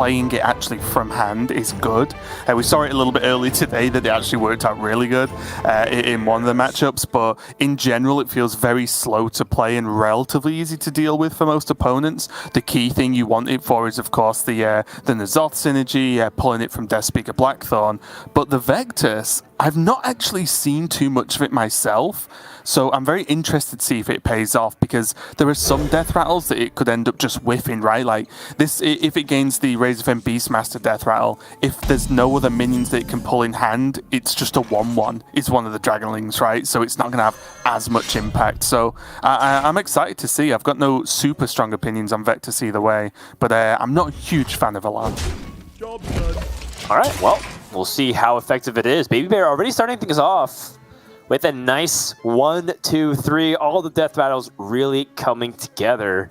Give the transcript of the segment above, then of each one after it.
playing it actually from hand is good. We saw it a little bit early today that it actually worked out really good in one of the matchups, but in general it feels very slow to play and relatively easy to deal with for most opponents. The key thing you want it for is of course the N'Zoth synergy, pulling it from Deathspeaker Blackthorn, but the Vectus, I've not actually seen too much of it myself, so I'm very interested to see if it pays off, because there are some death rattles that it could end up just whiffing, right? Like this, if it gains the Razorfen Beastmaster death rattle, if there's no other minions that it can pull in hand, it's just a 1/1. It's one of the Dragonlings, right? So it's not going to have as much impact. So I'm excited to see. I've got no super strong opinions on Vectus either way, but I'm not a huge fan of Alarm. All right, well, we'll see how effective it is. BabyBear already starting things off with a nice 1, 2, 3, all the death battles really coming together.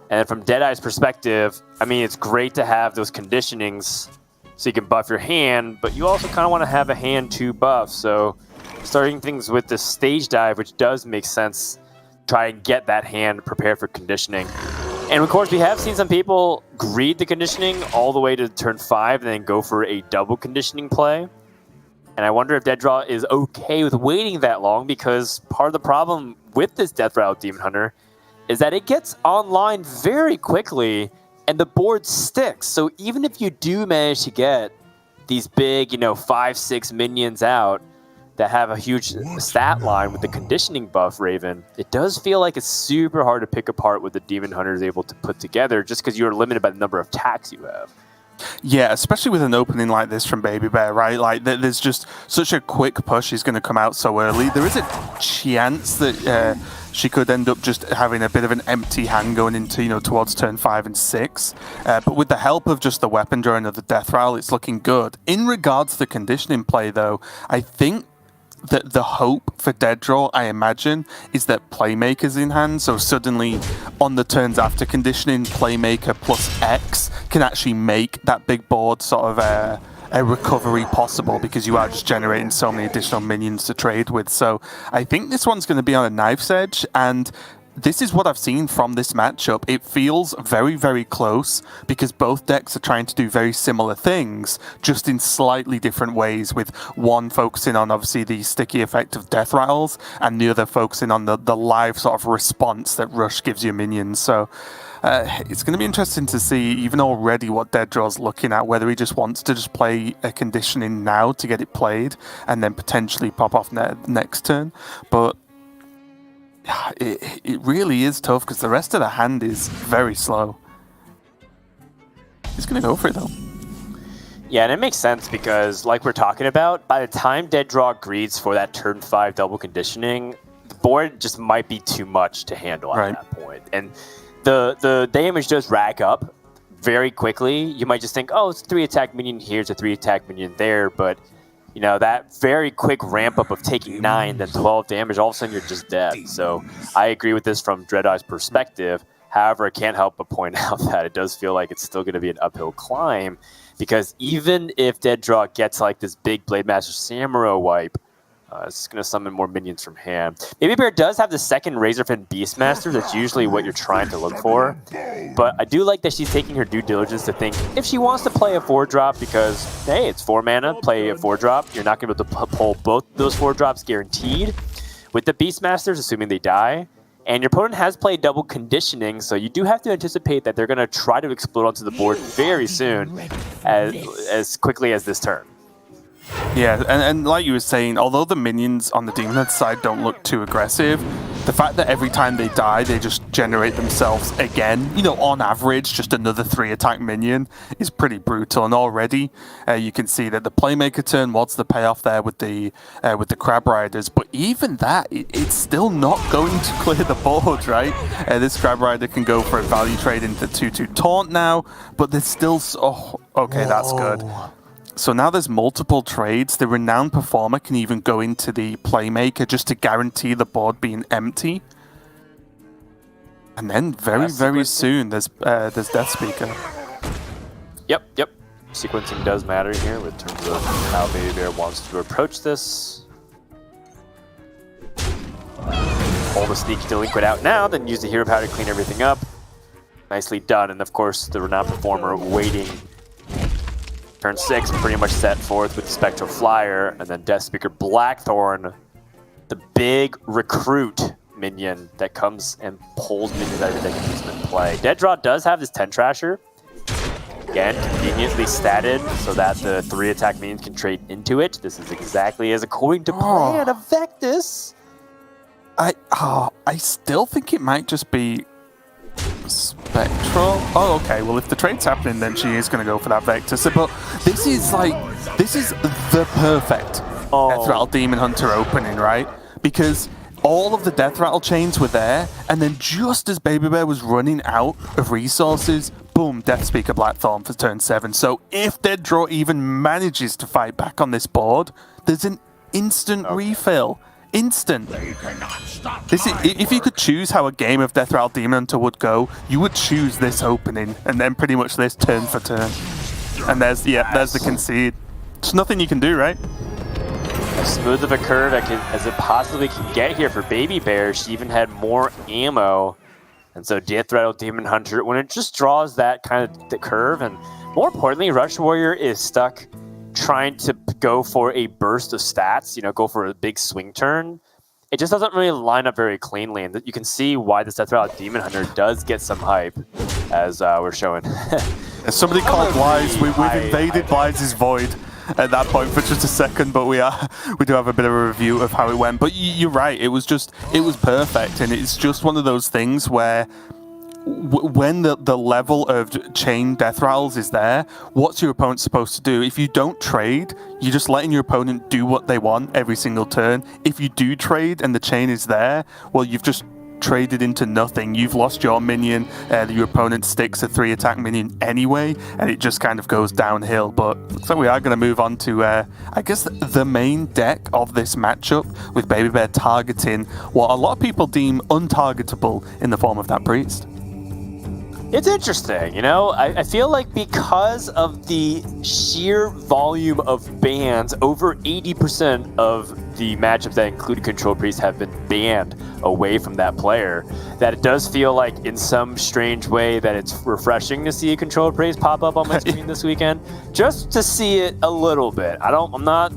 And from Deadeye's perspective, I mean, it's great to have those conditionings so you can buff your hand, but you also kind of want to have a hand to buff. So starting things with the stage dive, which does make sense, try and get that hand prepared for conditioning. And of course, we have seen some people greed the conditioning all the way to turn 5 and then go for a double conditioning play. And I wonder if DeadDraw is okay with waiting that long, because part of the problem with this Death Rattle Demon Hunter is that it gets online very quickly and the board sticks. So even if you do manage to get these big, 5-6 minions out that have a huge stat line with the conditioning buff, Raven, it does feel like it's super hard to pick apart what the Demon Hunter is able to put together, just because you're limited by the number of attacks you have. Yeah, especially with an opening like this from BabyBear, right? Like, there's just such a quick push. He's going to come out so early. There is a chance that she could end up just having a bit of an empty hand going into, towards turn 5 and 6. But with the help of just the weapon draw and the death rattle, it's looking good. In regards to the conditioning play, though, I think that the hope for DeadDraw, I imagine, is that Playmaker's in hand, so suddenly on the turns after conditioning, Playmaker plus X can actually make that big board sort of a recovery possible, because you are just generating so many additional minions to trade with. So I think this one's going to be on a knife's edge, and this is what I've seen from this matchup. It feels very, very close, because both decks are trying to do very similar things, just in slightly different ways, with one focusing on, obviously, the sticky effect of death rattles, and the other focusing on the live sort of response that Rush gives your minions. So it's going to be interesting to see, even already, what DeadDraw's looking at, whether he just wants to just play a conditioning now to get it played, and then potentially pop off next turn. But it really is tough, because the rest of the hand is very slow. He's going to go for it, though. Yeah, and it makes sense, because, like we're talking about, by the time DeadDraw greeds for that turn 5 double conditioning, the board just might be too much to handle at that point. And the damage does rack up very quickly. You might just think, oh, it's a 3-attack minion here, it's a 3-attack minion there, but that very quick ramp up of taking 9, then 12 damage, all of a sudden you're just dead. So I agree with this from DeadEye's perspective. However, I can't help but point out that it does feel like it's still going to be an uphill climb, because even if DeadDraw gets like this big Blademaster Samuro wipe, it's going to summon more minions from hand. BabyBear does have the second Razorfen Beastmaster. That's usually what you're trying to look for. But I do like that she's taking her due diligence to think if she wants to play a 4-drop, because, hey, it's 4 mana, play a 4-drop. You're not going to be able to pull both those 4-drops guaranteed with the Beastmasters, assuming they die. And your opponent has played double conditioning, so you do have to anticipate that they're going to try to explode onto the board very soon, as quickly as this turn. Yeah, and like you were saying, although the minions on the Demon Hunter side don't look too aggressive, the fact that every time they die, they just generate themselves again, on average, just another 3-attack minion is pretty brutal. And already, you can see that the Playmaker turn was the payoff there with the Crab Riders. But even that, it's still not going to clear the board, right? This Crab Rider can go for a value trade into 2/2 Taunt now, but there's still... Oh, okay, that's good. So now there's multiple trades. The Renowned Performer can even go into the Playmaker just to guarantee the board being empty. And then very soon there's Deathspeaker. Yep. Sequencing does matter here in terms of how BabyBear wants to approach this. Pull the Sneaky Delinquent out now, then use the Hero Power to clean everything up. Nicely done, and of course the Renowned Performer waiting Turn 6, pretty much set forth with the Spectral Flyer, and then Death Speaker Blackthorn, the big recruit minion that comes and pulls minions out of your deck and puts them in play. DeadDraw does have this 10 Trasher. Again, conveniently statted so that the 3 attack minions can trade into it. This is exactly as according to plan of Vectus. I still think it might just be Spectral. Oh, okay. Well, if the trade's happening, then she is going to go for that Vectus. But this is the perfect Death Rattle Demon Hunter opening, right? Because all of the Death Rattle chains were there, and then just as BabyBear was running out of resources, boom, Death Speaker Blackthorn for turn 7. So if DeadDraw even manages to fight back on this board, there's an instant refill. Instant. This is, if you could choose how a game of Death Rattle Demon Hunter would go, you would choose this opening, and then pretty much this turn for turn. And there's the concede. There's nothing you can do, right? As smooth of a curve as it possibly can get here for BabyBear. She even had more ammo. And so Death Rattle Demon Hunter, when it just draws that kind of the curve, and more importantly, Rush Warrior is stuck trying to go for a burst of stats, go for a big swing turn. It just doesn't really line up very cleanly, and you can see why this Death Rattle Demon Hunter does get some hype, as we're showing. As somebody called Blaize, we've invaded Blaize's void at that point for just a second, but we do have a bit of a review of how it went. But you're right, it was perfect, and it's just one of those things where when the level of chain death rattles is there, what's your opponent supposed to do? If you don't trade, you're just letting your opponent do what they want every single turn. If you do trade and the chain is there, well, you've just traded into nothing. You've lost your minion, your opponent sticks a 3 attack minion anyway, and it just kind of goes downhill. But looks like we are going to move on to, I guess, the main deck of this matchup, with BabyBear targeting what a lot of people deem untargetable in the form of that priest. It's interesting, I feel like because of the sheer volume of bans, over 80% of the matchups that include Control Priest have been banned away from that player, that it does feel like in some strange way that it's refreshing to see a Control Priest pop up on my screen this weekend, just to see it a little bit. I'm not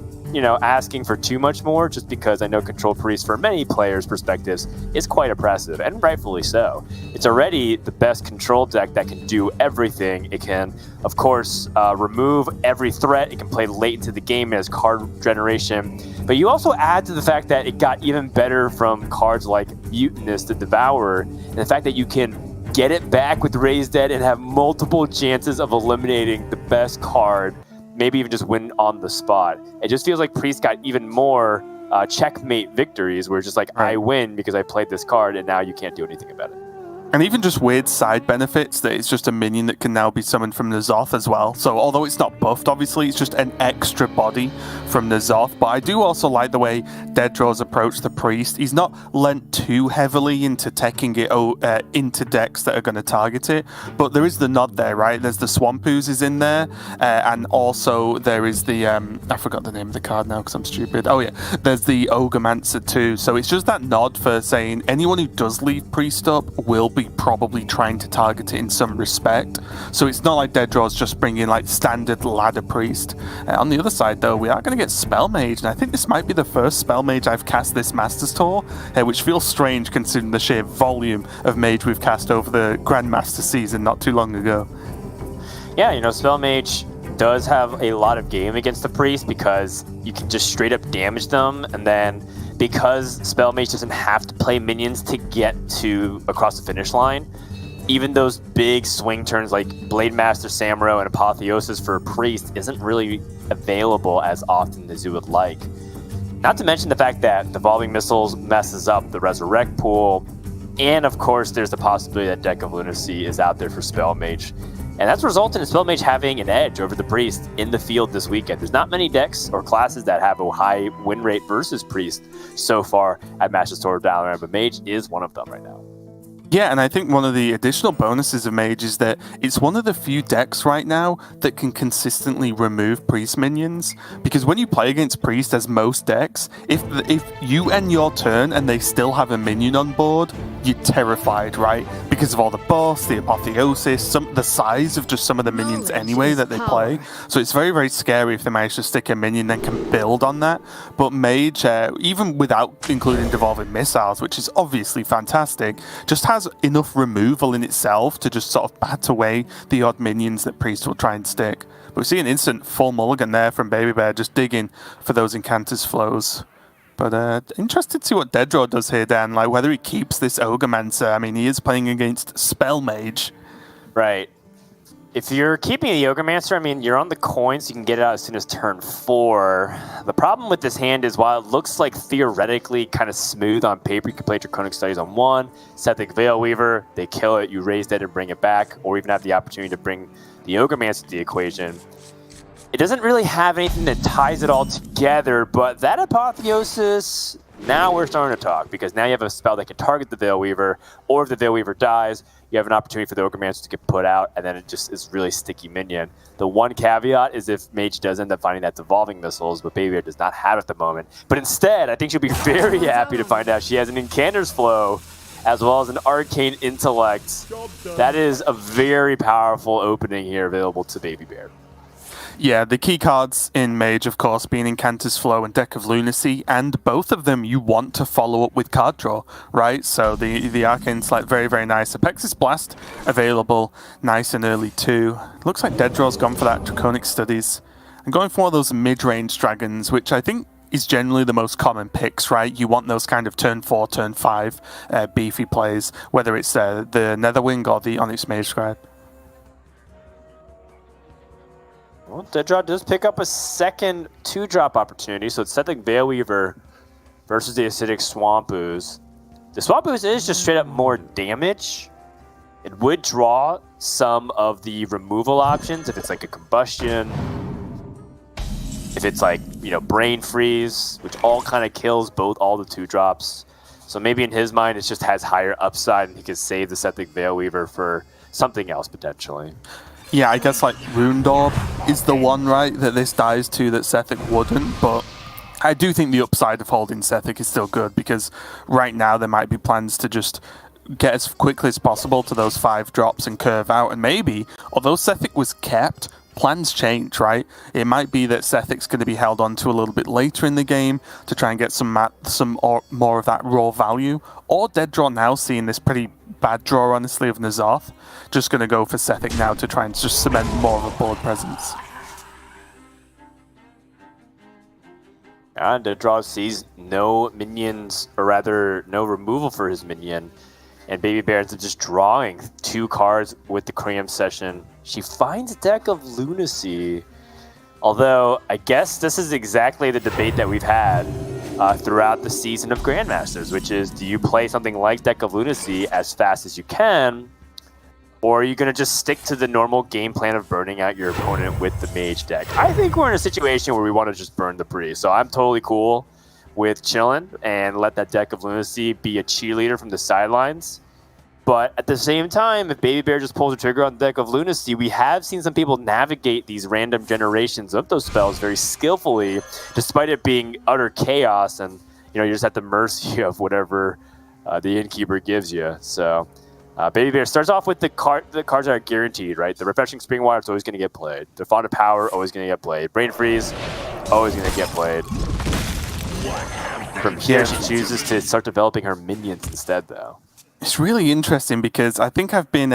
asking for too much more, just because I know Control Priest, for many players' perspectives, is quite oppressive, and rightfully so. It's already the best control deck that can do everything. It can, of course, remove every threat. It can play late into the game as card generation. But you also add to the fact that it got even better from cards like Mutinous, the Devourer, and the fact that you can get it back with Raised Dead and have multiple chances of eliminating the best card, maybe even just win on the spot. It just feels like Priest got even more checkmate victories, where it's just like, I win because I played this card, and now you can't do anything about it. And even just weird side benefits, that it's just a minion that can now be summoned from N'Zoth as well. So although it's not buffed, obviously, it's just an extra body from N'Zoth. But I do also like the way DeadDraw's approached the Priest. He's not lent too heavily into teching it into decks that are going to target it. But there is the nod there, right? There's the Swamp Oozes in there. And also there is the... I forgot the name of the card now because I'm stupid. Oh yeah, there's the Ogomancer too. So it's just that nod for saying anyone who does leave Priest up will be probably trying to target it in some respect. So it's not like DeadDraw's just bringing like standard ladder Priest. On the other side though, we are going to get Spell Mage, and I think this might be the first Spell Mage I've cast this Masters Tour, which feels strange considering the sheer volume of Mage we've cast over the Grandmaster season not too long ago. Yeah, Spell Mage does have a lot of game against the Priest, because you can just straight up damage them, and then because Spell Mage doesn't have to play minions to get to across the finish line, even those big swing turns like Blade Master, Samuro, and Apotheosis for a Priest isn't really available as often as you would like. Not to mention the fact that Devolving Missiles messes up the Resurrect pool, and of course there's the possibility that Deck of Lunacy is out there for Spell Mage. And that's resulted in Spell Mage having an edge over the Priest in the field this weekend. There's not many decks or classes that have a high win rate versus Priest so far at Masters Tour of Dalaran, but Mage is one of them right now. Yeah, and I think one of the additional bonuses of Mage is that it's one of the few decks right now that can consistently remove Priest minions. Because when you play against Priest, as most decks, if you end your turn and they still have a minion on board, you're terrified, right? Because because of all the buffs, the apotheosis, the size of just some of the minions anyway that they play. So it's very, very scary if they manage to stick a minion then can build on that. But Mage, even without including devolving missiles, which is obviously fantastic, just has enough removal in itself to just sort of bat away the odd minions that Priest will try and stick. But we see an instant full mulligan there from BabyBear, just digging for those Incanter's flows. But interested to see what DeadDraw does here, Dan, like whether he keeps this Ogremancer. I mean, he is playing against Spell Mage. Right. If you're keeping the Ogremancer, I mean, you're on the coin, so you can get it out as soon as turn 4. The problem with this hand is, while it looks like theoretically kind of smooth on paper, you can play Draconic Studies on 1, Sethic Veilweaver, they kill it, you raise that and bring it back, or even have the opportunity to bring the Ogremancer to the equation. It doesn't really have anything that ties it all together, but that Apotheosis, now we're starting to talk, because now you have a spell that can target the Veilweaver, or if the Veilweaver dies, you have an opportunity for the Ogremancer to get put out, and then it just is really sticky minion. The one caveat is if Mage does end up finding that Devolving Missiles, but BabyBear does not have it at the moment. But instead, I think she'll be very happy to find out she has an Incanter's Flow, as well as an Arcane Intellect. That is a very powerful opening here available to BabyBear. Yeah, the key cards in Mage, of course, being Incanter's Flow and Deck of Lunacy, and both of them you want to follow up with card draw, right? So the Arcane Intellect, very, very nice. Apexis Blast available nice and early too. Looks like DeadDraw's gone for that Draconic Studies. And going for one of those mid-range dragons, which I think is generally the most common picks, right? You want those kind of turn 4, turn 5 beefy plays, whether it's the Netherwing or the Onyx Mage Scribe. Well, DeadDraw does pick up a second 2-drop opportunity, so it's Sethic Veilweaver versus the Acidic Swamp Ooze. The Swamp Ooze is just straight up more damage. It would draw some of the removal options if it's like a Combustion, if it's like, you know, Brain Freeze, which all kind of kills all the 2-drops. So maybe in his mind it just has higher upside and he could save the Sethic Veilweaver for something else potentially. Yeah, I guess like Rune Orb is the one, right, that this dies to that Sethic wouldn't, but I do think the upside of holding Sethic is still good, because right now there might be plans to just get as quickly as possible to those 5 drops and curve out, and maybe, although Sethic was kept, plans change, right? It might be that Sethic's going to be held on to a little bit later in the game to try and get some more of that raw value, or DeadDraw now seeing this pretty bad draw, honestly, of N'Zoth, just going to go for Sethic now to try and just cement more of a board presence. And DeadDraw sees no minions, or rather no removal for his minion, and BabyBear ends up just drawing 2 cards with the Cram Session. She finds a Deck of Lunacy, although I guess this is exactly the debate that we've had throughout the season of Grandmasters, which is, do you play something like Deck of Lunacy as fast as you can, or are you going to just stick to the normal game plan of burning out your opponent with the Mage deck? I think we're in a situation where we want to just burn the Priest, so I'm totally cool with chilling and let that Deck of Lunacy be a cheerleader from the sidelines. But at the same time, if BabyBear just pulls the trigger on the Deck of Lunacy, we have seen some people navigate these random generations of those spells very skillfully, despite it being utter chaos, and you're just at the mercy of whatever the Innkeeper gives you. So BabyBear starts off with the cards that are guaranteed, right? The Refreshing Spring Water is always going to get played. The Font of Power, always going to get played. Brain Freeze, always going to get played. From here, she chooses to start developing her minions instead, though. It's really interesting because I think I've been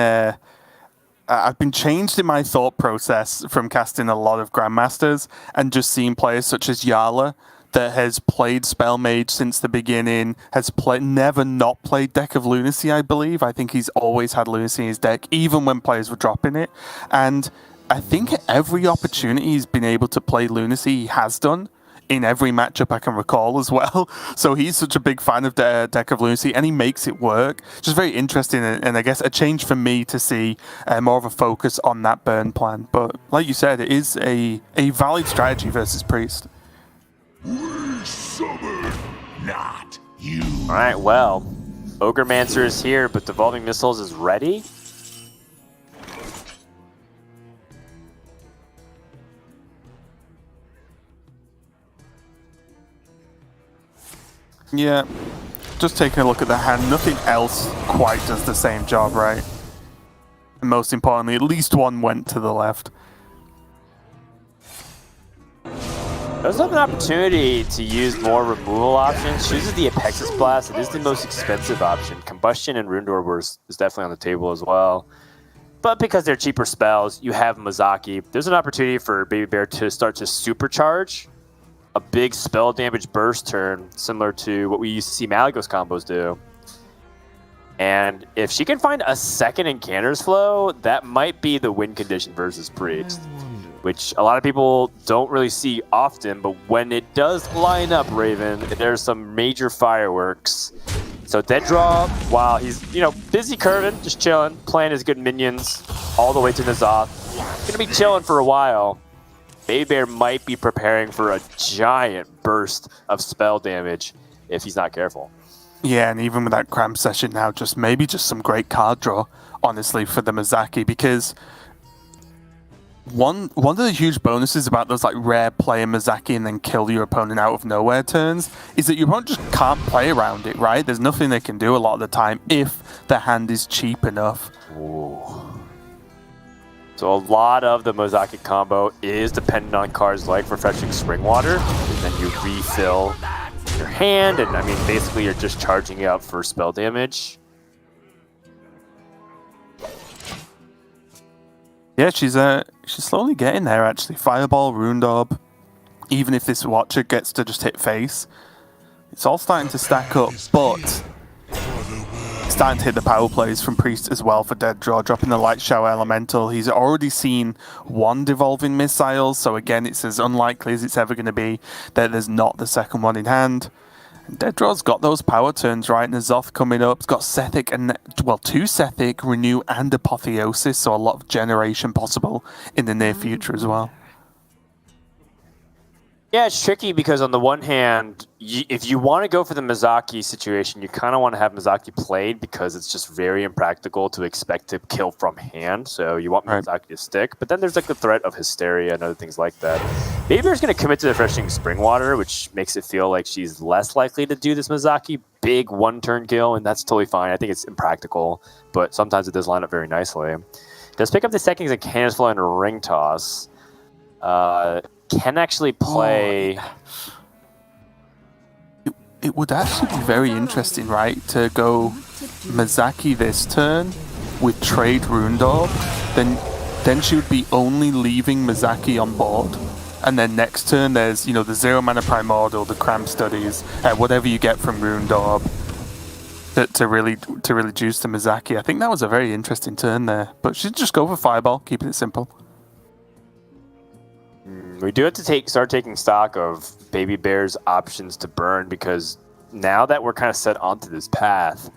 changed in my thought process from casting a lot of Grandmasters and just seeing players such as Yala that has played Spell Mage since the beginning, has never not played Deck of Lunacy, I believe. I think he's always had Lunacy in his deck, even when players were dropping it. And I think every opportunity he's been able to play Lunacy, he has done. In every matchup I can recall as well. So he's such a big fan of Deck of Lunacy, and he makes it work. Just very interesting, and I guess a change for me to see more of a focus on that burn plan. But like you said, it is a valid strategy versus Priest. We summon, not you. All right, well, Ogremancer is here, but Devolving Missiles is ready. Yeah. just taking a look at the hand, nothing else quite does the same job, right? And most importantly, at least one went to the left. Does have an opportunity to use more removal options. Chooses the Apexis Blast. It is the most expensive option. Combustion and Rune Door is definitely on the table as well. But because they're cheaper spells, you have Mozaki. There's an opportunity for BabyBear to start to supercharge a big spell damage burst turn, similar to what we used to see Malygos combos do. And if she can find a second Incanter's Flow, that might be the win condition versus Priest, which a lot of people don't really see often, but when it does line up, Raven, there's some major fireworks. So DeadDraw, while he's, busy curving, just chilling, playing his good minions all the way to N'Zoth, gonna be chilling for a while. BabyBear might be preparing for a giant burst of spell damage if he's not careful. Yeah, and even with that cram session now, maybe just some great card draw, honestly, for the Mozaki, because one of the huge bonuses about those like rare play a Mozaki and then kill your opponent out of nowhere turns is that your opponent just can't play around it, right? There's nothing they can do a lot of the time if the hand is cheap enough. Ooh. So a lot of the Mozaki combo is dependent on cards like Refreshing Spring Water, and then you refill your hand, and I mean basically you're just charging it up for spell damage. Yeah, she's slowly getting there actually. Fireball, Rune Orb, even if this Watcher gets to just hit face, it's all starting to stack up, but starting to hit the power plays from Priest as well for DeadDraw, dropping the Light Shower Elemental. He's already seen one Devolving Missile, so again, it's as unlikely as it's ever going to be that there's not the second one in hand. And DeadDraw's got those power turns, right? N'Zoth coming up. It's got Sethic and, well, 2 Sethic, Renew, and Apotheosis, so a lot of generation possible in the near future as well. Yeah, it's tricky because on the one hand, if you want to go for the Mozaki situation, you kind of want to have Mozaki played because it's just very impractical to expect to kill from hand. So you want Mozaki to stick. But then there's like the threat of Hysteria and other things like that. BabyBear's going to commit to the Refreshing Spring Water, which makes it feel like she's less likely to do this Mozaki big one-turn kill, and that's totally fine. I think it's impractical, but sometimes it does line up very nicely. Does pick up the seconds of Cannon's Flow and Ring Toss. Can actually play... It would actually be very interesting, right, to go Mozaki this turn with trade Rune Orb, then she would be only leaving Mozaki on board, and then next turn there's, the 0 mana Primordial, the Cram Studies, whatever you get from Rune Orb to really juice the Mozaki. I think that was a very interesting turn there, but she'd just go for Fireball, keeping it simple. We do have to start taking stock of BabyBear's options to burn, because now that we're kind of set onto this path,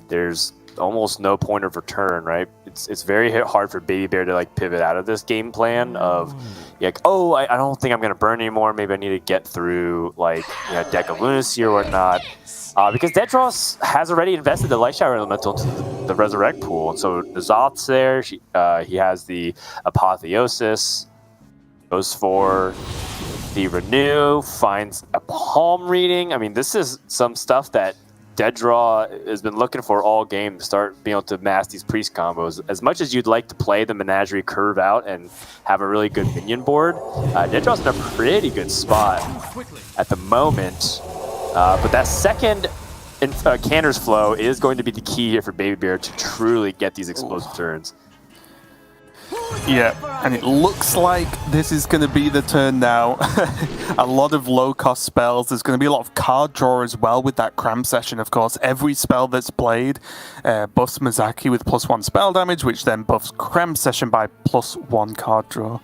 there's almost no point of return, right? It's very hard for BabyBear to like pivot out of this game plan of like, oh, I don't think I'm gonna burn anymore. Maybe I need to get through like deck of lunacy or whatnot. Because DeadDraw has already invested the Light Shower Elemental into the Resurrect pool, and so N'Zoth's there. He has the Apotheosis. Goes for the Renew, finds a Palm Reading. I mean, this is some stuff that DeadDraw has been looking for all game to start being able to mass these Priest combos. As much as you'd like to play the Menagerie curve out and have a really good minion board, DeadDraw's in a pretty good spot at the moment. But that second Canter's Flow is going to be the key here for BabyBear to truly get these explosive turns. Yeah, and it looks like this is going to be the turn now. A lot of low-cost spells. There's going to be a lot of card draw as well with that cram session, of course. Every spell that's played buffs Mozaki with +1 spell damage, which then buffs cram session by +1 card draw.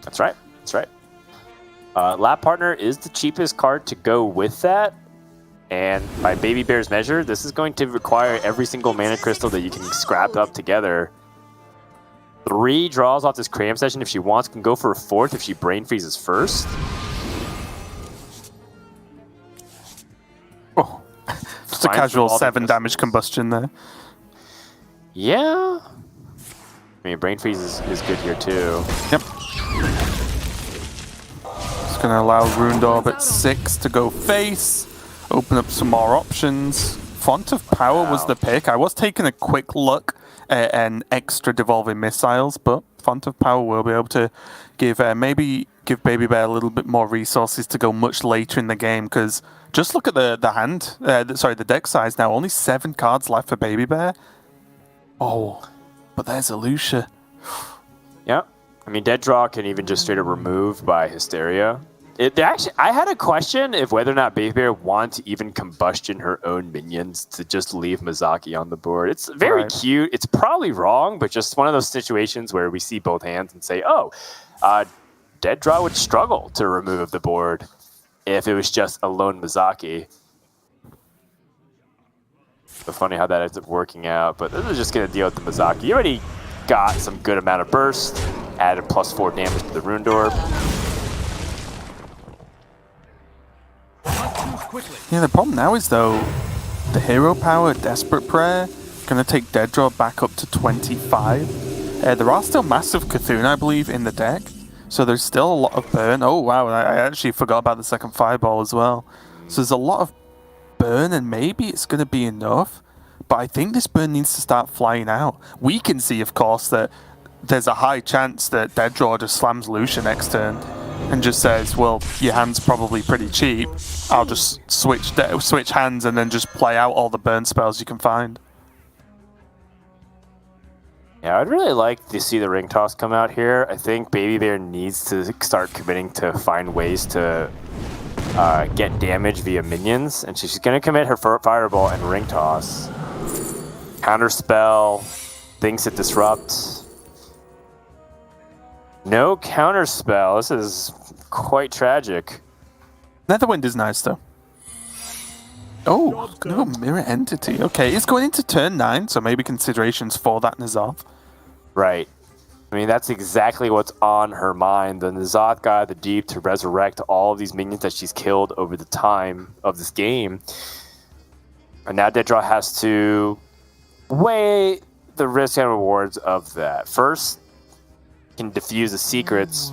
That's right. That's right. Lab Partner is the cheapest card to go with that. And by BabyBear's measure, this is going to require every single mana crystal that you can scrap up together. 3 draws off this cram session if she wants, can go for a 4th if she brain freezes first. Oh, just a casual 7 damage combustion there. Yeah. I mean, brain freeze is good here too. Yep. Just going to allow Rune Orb at 6 to go face. open up some more options. Font of Power was the pick. I was taking a quick look at an extra devolving missiles, but Font of Power will be able to give maybe give BabyBear a little bit more resources to go much later in the game, because just look at the hand, the deck size now. Only 7 cards left for BabyBear. Oh, but there's a Lucia. Yeah. I mean, DeadDraw can even just straight up remove by Hysteria. I had a question if whether or not BabyBear wants to even combustion her own minions to just leave Mizaki on the board. It's very cute. It's probably wrong, but just one of those situations where we see both hands and say, oh, DeadDraw would struggle to remove the board if it was just a lone Mizaki. So funny how that ends up working out, but this is just going to deal with the Mizaki. You already got some good amount of burst, added +4 damage to the Rune Door. Yeah, the problem now is, though, the Hero Power Desperate Prayer going to take DeadDraw back up to 25. There are still massive Cthulhu, I believe, in the deck, so there's still a lot of burn. Oh, wow, I actually forgot about the second Fireball as well. So there's a lot of burn, and maybe it's going to be enough, but I think this burn needs to start flying out. We can see, of course, that there's a high chance that DeadDraw just slams Lucia next turn and just says, well, your hand's probably pretty cheap. I'll just switch hands and then just play out all the burn spells you can find. Yeah, I'd really like to see the ring toss come out here. I think BabyBear needs to start committing to find ways to get damage via minions, and she's going to commit her Fireball and ring toss. Counterspell, things that disrupt. No counterspell. This is quite tragic. Netherwind is nice, though. Oh, no Mirror Entity. Okay, it's going into turn 9, so maybe considerations for that N'Zoth. Right. I mean, that's exactly what's on her mind. The N'Zoth got the Deep to resurrect all of these minions that she's killed over the time of this game. And now DeadDraw has to weigh the risk and rewards of that. First, can diffuse the secrets,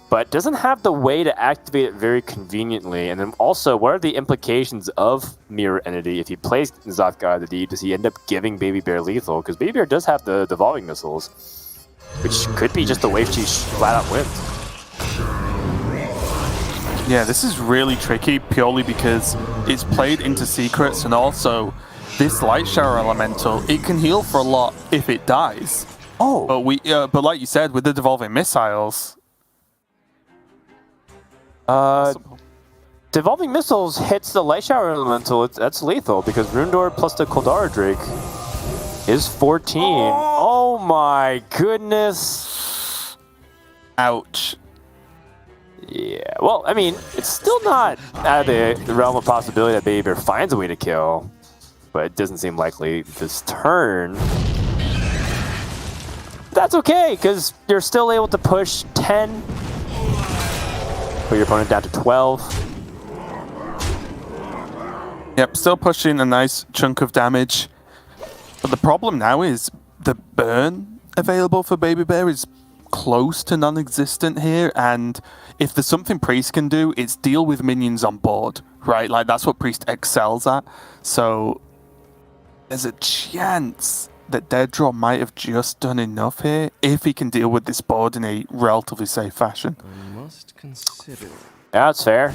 but doesn't have the way to activate it very conveniently. And then also, what are the implications of Mirror Entity if he plays N'Zoth God the Deep? Does he end up giving BabyBear lethal? Because BabyBear does have the devolving missiles, which could be just the wave she flat out wins. Yeah, this is really tricky purely because it's played into secrets, and also this Light Shower Elemental, it can heal for a lot if it dies. Oh, but like you said, with the devolving missiles, devolving missiles hits the Light Shower Elemental. That's lethal because Rune Door plus the Koldara Drake is 14. Oh my goodness! Ouch. Yeah. Well, I mean, it's still not out of the realm of possibility that BabyBear finds a way to kill, but it doesn't seem likely this turn. That's okay, because you're still able to push 10. Put your opponent down to 12. Yep, still pushing a nice chunk of damage. But the problem now is the burn available for BabyBear is close to non-existent here, and if there's something Priest can do, it's deal with minions on board, right? Like, that's what Priest excels at. So there's a chance that DeadDraw might have just done enough here if he can deal with this board in a relatively safe fashion. I must consider. Yeah, that's fair.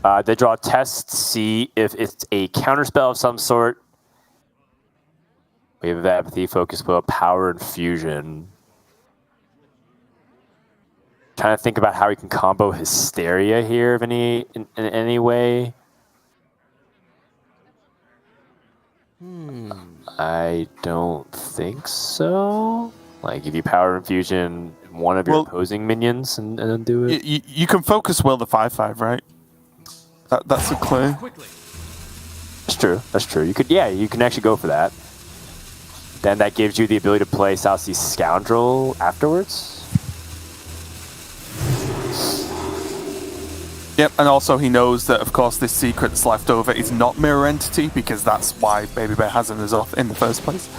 DeadDraw tests to see if it's a counterspell of some sort. We have Apathy, Focus Will, Power, and Fusion. Trying to think about how we can combo Hysteria here in any way. I don't think so. Like, if you Power Infusion one of your opposing minions and then do it. You can Focus Will the 5/5, right? That's a clue. That's true. That's true. You can actually go for that. Then that gives you the ability to play South Sea Scoundrel afterwards. Yep, and also he knows that, of course, this secret that's left over is not Mirror Entity, because that's why BabyBear has an N'Zoth in the first place.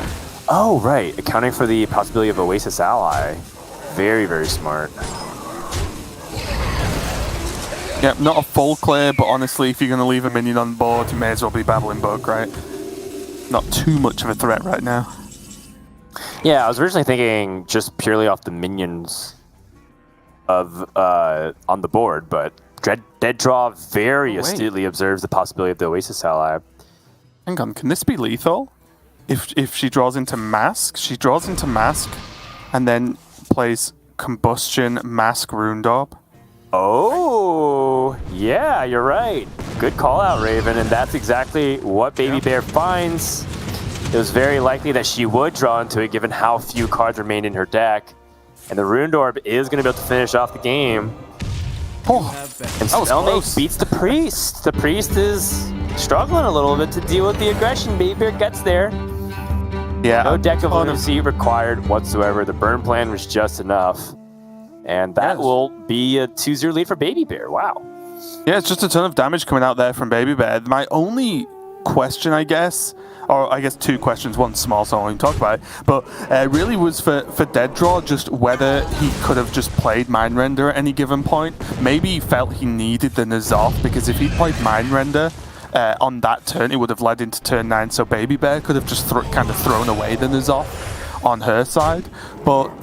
Oh, right. Accounting for the possibility of Oasis Ally. Very, very smart. Yep, not a full clear, but honestly, if you're going to leave a minion on board, you may as well be Babbling Brook, right? Not too much of a threat right now. Yeah, I was originally thinking just purely off the minions of on the board, but DeadDraw very astutely observes the possibility of the Oasis ally. Hang on, can this be lethal? If she draws into Mask, and then plays Combustion, Mask, Rune Daub. Oh, yeah, you're right. Good call out, Raven, and that's exactly what BabyBear finds. It was very likely that she would draw into it given how few cards remained in her deck. And the Rune Orb is going to be able to finish off the game. Oh, and Spellmate beats the Priest. The Priest is struggling a little bit to deal with the aggression. BabyBear gets there. Yeah, no deck of lunacy required whatsoever. The burn plan was just enough. And that will be a 2-0 lead for BabyBear. Wow. Yeah, it's just a ton of damage coming out there from BabyBear. My only question, I guess, or I guess two questions, one small, so I won't even talk about it, but really was for DeadDraw, just whether he could have just played Mind Render at any given point. Maybe he felt he needed the N'Zoth, because if he'd played Mind Render on that turn, it would have led into turn 9, so BabyBear could have just kind of thrown away the N'Zoth on her side. But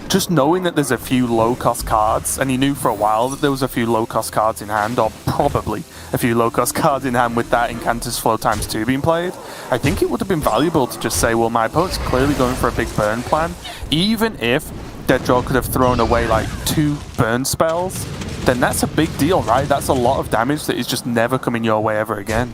just knowing that there's a few low-cost cards, and he knew for a while that there was a few low-cost cards in hand, or probably a few low-cost cards in hand with that Incantus Flow ×2 being played, I think it would have been valuable to just say, well, my opponent's clearly going for a big burn plan. Even if DeadDraw could have thrown away like 2 burn spells, then that's a big deal, right? That's a lot of damage that is just never coming your way ever again.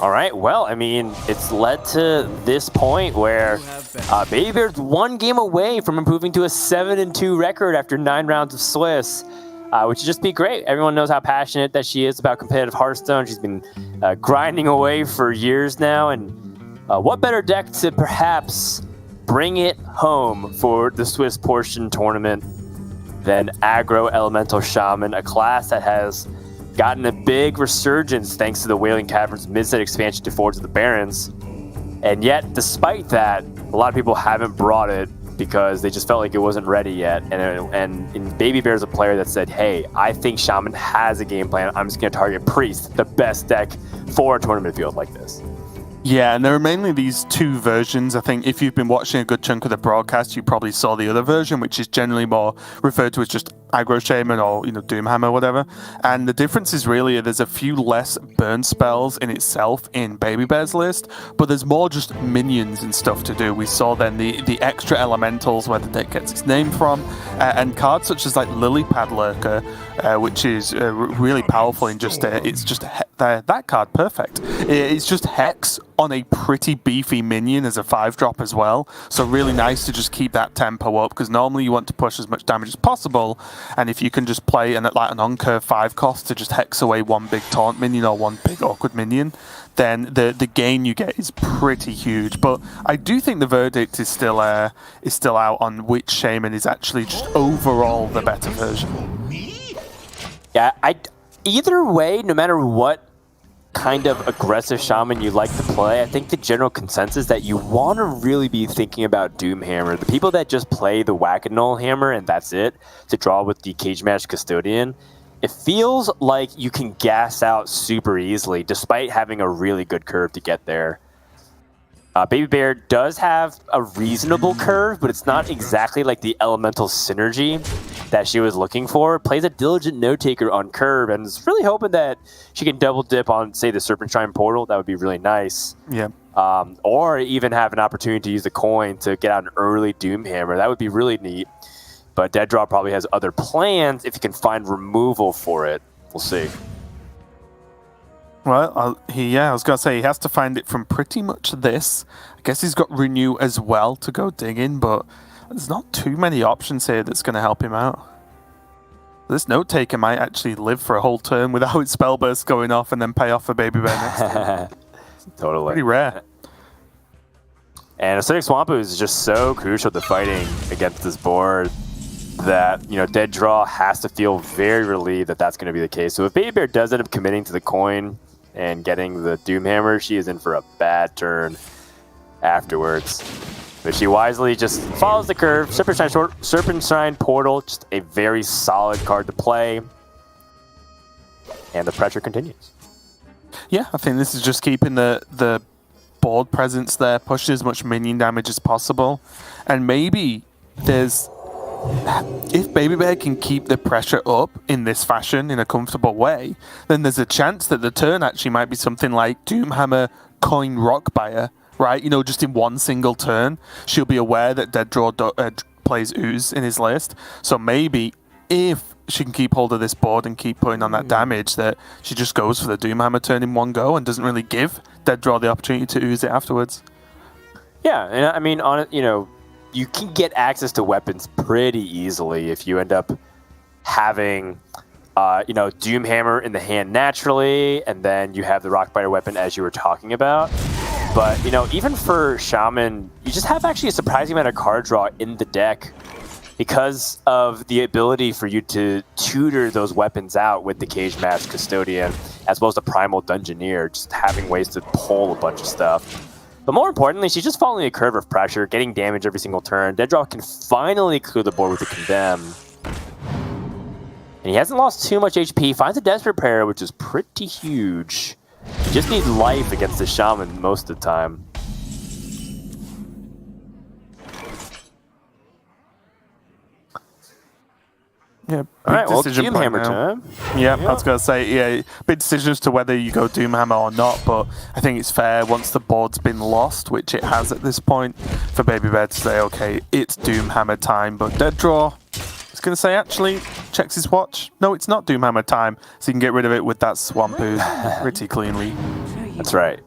All right, well, I mean, it's led to this point where BabyBear's 1 game away from improving to a 7-2 record after 9 rounds of Swiss, which would just be great. Everyone knows how passionate that she is about competitive Hearthstone. She's been grinding away for years now, and what better deck to perhaps bring it home for the Swiss portion tournament than Aggro Elemental Shaman, a class that has gotten a big resurgence thanks to the Wailing Caverns mid-set expansion to Forge of the Barons. And yet, despite that, a lot of people haven't brought it because they just felt like it wasn't ready yet. And BabyBear is a player that said, hey, I think Shaman has a game plan. I'm just going to target Priest, the best deck for a tournament field like this. Yeah, and there are mainly these 2 versions. I think if you've been watching a good chunk of the broadcast, you probably saw the other version, which is generally more referred to as just Aggro Shaman or, Doomhammer, whatever. And the difference is really there's a few less burn spells in itself in BabyBear's list, but there's more just minions and stuff to do. We saw then the extra elementals where the deck gets its name from, and cards such as like Lilypad Lurker, which is really powerful in just it's just that card, perfect. It's just Hex on a pretty beefy minion as a 5-drop as well, so really nice to just keep that tempo up, because normally you want to push as much damage as possible, and if you can just play an on-curve 5 cost to just Hex away 1 big taunt minion or 1 big awkward minion, then the gain you get is pretty huge. But I do think the verdict is still out on which Shaman is actually just overall the better version. Yeah, either way, no matter what kind of aggressive Shaman you like to play, I think the general consensus that you want to really be thinking about Doomhammer. The people that just play the Whack-A-Null Hammer and that's it, to draw with the Cage Match Custodian, it feels like you can gas out super easily despite having a really good curve to get there. BabyBear does have a reasonable curve, but it's not exactly like the elemental synergy that she was looking for. Plays a diligent note-taker on curve and is really hoping that she can double dip on, say, the Serpent Shrine Portal. That would be really nice. Yeah. Or even have an opportunity to use the coin to get out an early Doomhammer. That would be really neat. But DeadDraw probably has other plans if you can find removal for it. We'll see. Well, I was going to say he has to find it from pretty much this. I guess he's got Renew as well to go dig in, but there's not too many options here that's going to help him out. This Note Taker might actually live for a whole turn without its spell burst going off and then pay off for BabyBear next turn. Totally. Pretty rare. And Acidic Swampu is just so crucial to fighting against this board that, DeadDraw has to feel very relieved that that's going to be the case. So if BabyBear does end up committing to the coin and getting the Doomhammer, she is in for a bad turn afterwards. But she wisely just follows the curve. Serpent Shrine Portal, just a very solid card to play. And the pressure continues. Yeah, I think this is just keeping the board presence there, pushing as much minion damage as possible. And maybe there's... If BabyBear can keep the pressure up in this fashion, in a comfortable way, then there's a chance that the turn actually might be something like Doomhammer, Coin, Rockbiter, right? You know, just in one single turn. She'll be aware that DeadDraw plays Ooze in his list. So maybe if she can keep hold of this board and keep putting on that damage, that she just goes for the Doomhammer turn in one go and doesn't really give DeadDraw the opportunity to ooze it afterwards. Yeah, and I mean, on it, you know, you can get access to weapons pretty easily if you end up having, you know, Doomhammer in the hand naturally, and then you have the Rockbiter weapon as you were talking about. But, you know, even for Shaman, you just have actually a surprising amount of card draw in the deck because of the ability for you to tutor those weapons out with the Cage Match Custodian, as well as the Primal Dungeoneer, just having ways to pull a bunch of stuff. But more importantly, she's just following a curve of pressure, getting damage every single turn. DeadDraw can finally clear the board with the Condemn. And he hasn't lost too much HP, finds a Desperate Prayer, which is pretty huge. He just needs life against the Shaman most of the time. Yeah, all right, well, decision Doomhammer time. Yeah, I was going to say, yeah, big decision as to whether you go Doomhammer or not, but I think it's fair once the board's been lost, which it has at this point, for BabyBear to say, okay, it's Doomhammer time, but DeadDraw is going to say, actually, checks his watch. No, it's not Doomhammer time, so you can get rid of it with that Swamp Ooze pretty cleanly. That's right.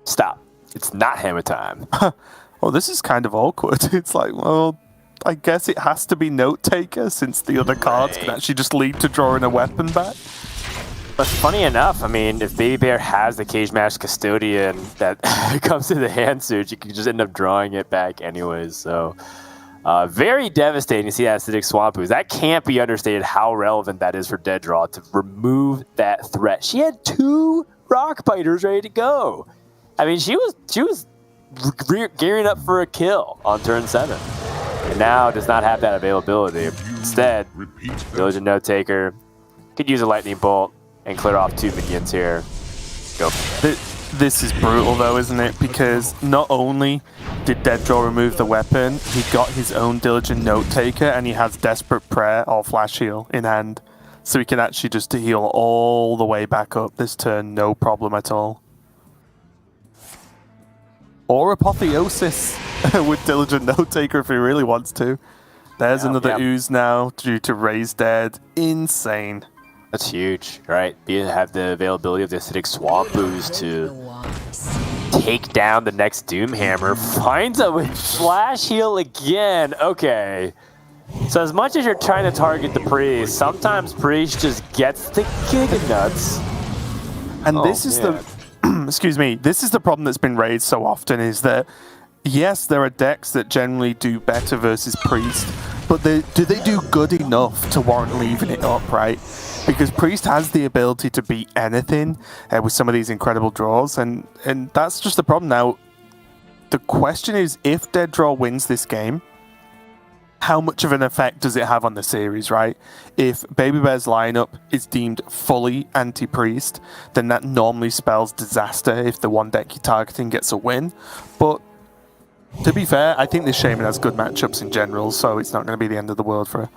Stop. It's not hammer time. Oh, this is kind of awkward. It's like, well, I guess it has to be Note Taker since the other cards can actually just lead to drawing a weapon back. But funny enough, I mean, if BabyBear has the Cage Match Custodian that comes to the hand suit, you can just end up drawing it back anyways. So, very devastating to see that Acidic Swamp Ooze. That can't be understated how relevant that is for DeadDraw to remove that threat. She had 2 Rockbiters ready to go. I mean, she was gearing up for a kill on turn 7. And now does not have that availability. Instead, Diligent Note Taker could use a Lightning Bolt and clear off 2 minions here. Go. This is brutal though, isn't it? Because not only did DeadDraw remove the weapon, he got his own Diligent Note Taker and he has Desperate Prayer or Flash Heal in hand. So he can actually just heal all the way back up this turn, no problem at all. Or Apotheosis with Diligent Note Taker if he really wants to. There's another Ooze now due to Raise Dead. Insane. That's huge, right? You have the availability of the Acidic Swamp Ooze to take down the next Doomhammer. Finds it with Flash Heal again. Okay. So as much as you're trying to target the Priest, sometimes Priest just gets the Giga Nuts. And this is the... excuse me, this is the problem that's been raised so often, is that yes, there are decks that generally do better versus Priest, but do they do good enough to warrant leaving it up, right? Because Priest has the ability to beat anything with some of these incredible draws, and that's just the problem. Now, the question is, if DeadDraw wins this game, how much of an effect does it have on the series, right? If BabyBear's lineup is deemed fully anti-Priest, then that normally spells disaster if the one deck you're targeting gets a win. But to be fair, I think this Shaman has good matchups in general, so it's not going to be the end of the world for her.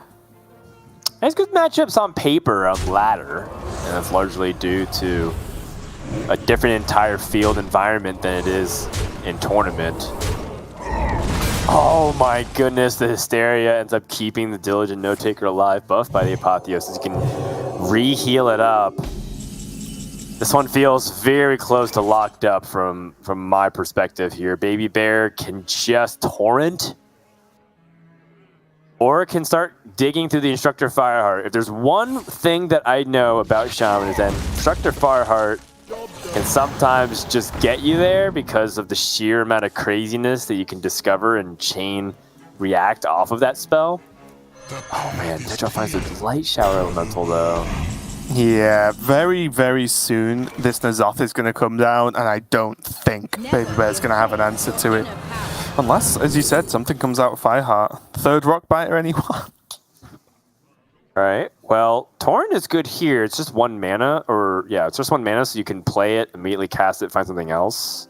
It has good matchups on paper on ladder, and that's largely due to a different entire field environment than it is in tournament. Oh my goodness, the Hysteria ends up keeping the Diligent Note Taker alive, buffed by the Apotheosis. You can re-heal it up. This one feels very close to locked up from my perspective here. BabyBear can just torrent, or can start digging through the Instructor Fireheart. If there's one thing that I know about Shaman, is that Instructor Fireheart can sometimes just get you there because of the sheer amount of craziness that you can discover and chain react off of that spell. Oh man, DeadDraw finds a Light Shower Elemental though. Yeah, very, very soon this N'Zoth is going to come down, and I don't think BabyBear's going to have an answer to it. Unless, as you said, something comes out of Fireheart. Third Rockbiter, anyone? All right. Well, Torrent is good here. It's just 1 mana, or yeah, it's just 1 mana, so you can play it, immediately cast it, find something else.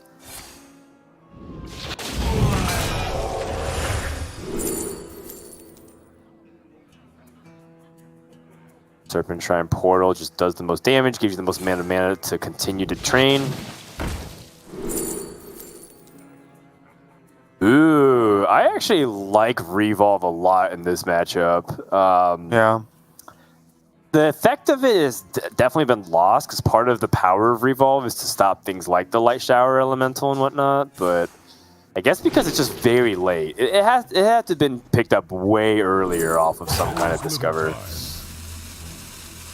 Serpent Shrine Portal just does the most damage, gives you the most mana to continue to train. Ooh, I actually like Revolve a lot in this matchup. Yeah. The effect of it has definitely been lost because part of the power of Revolve is to stop things like the Light Shower Elemental and whatnot, but I guess because it's just very late. It had to have been picked up way earlier off of some kind of Discover.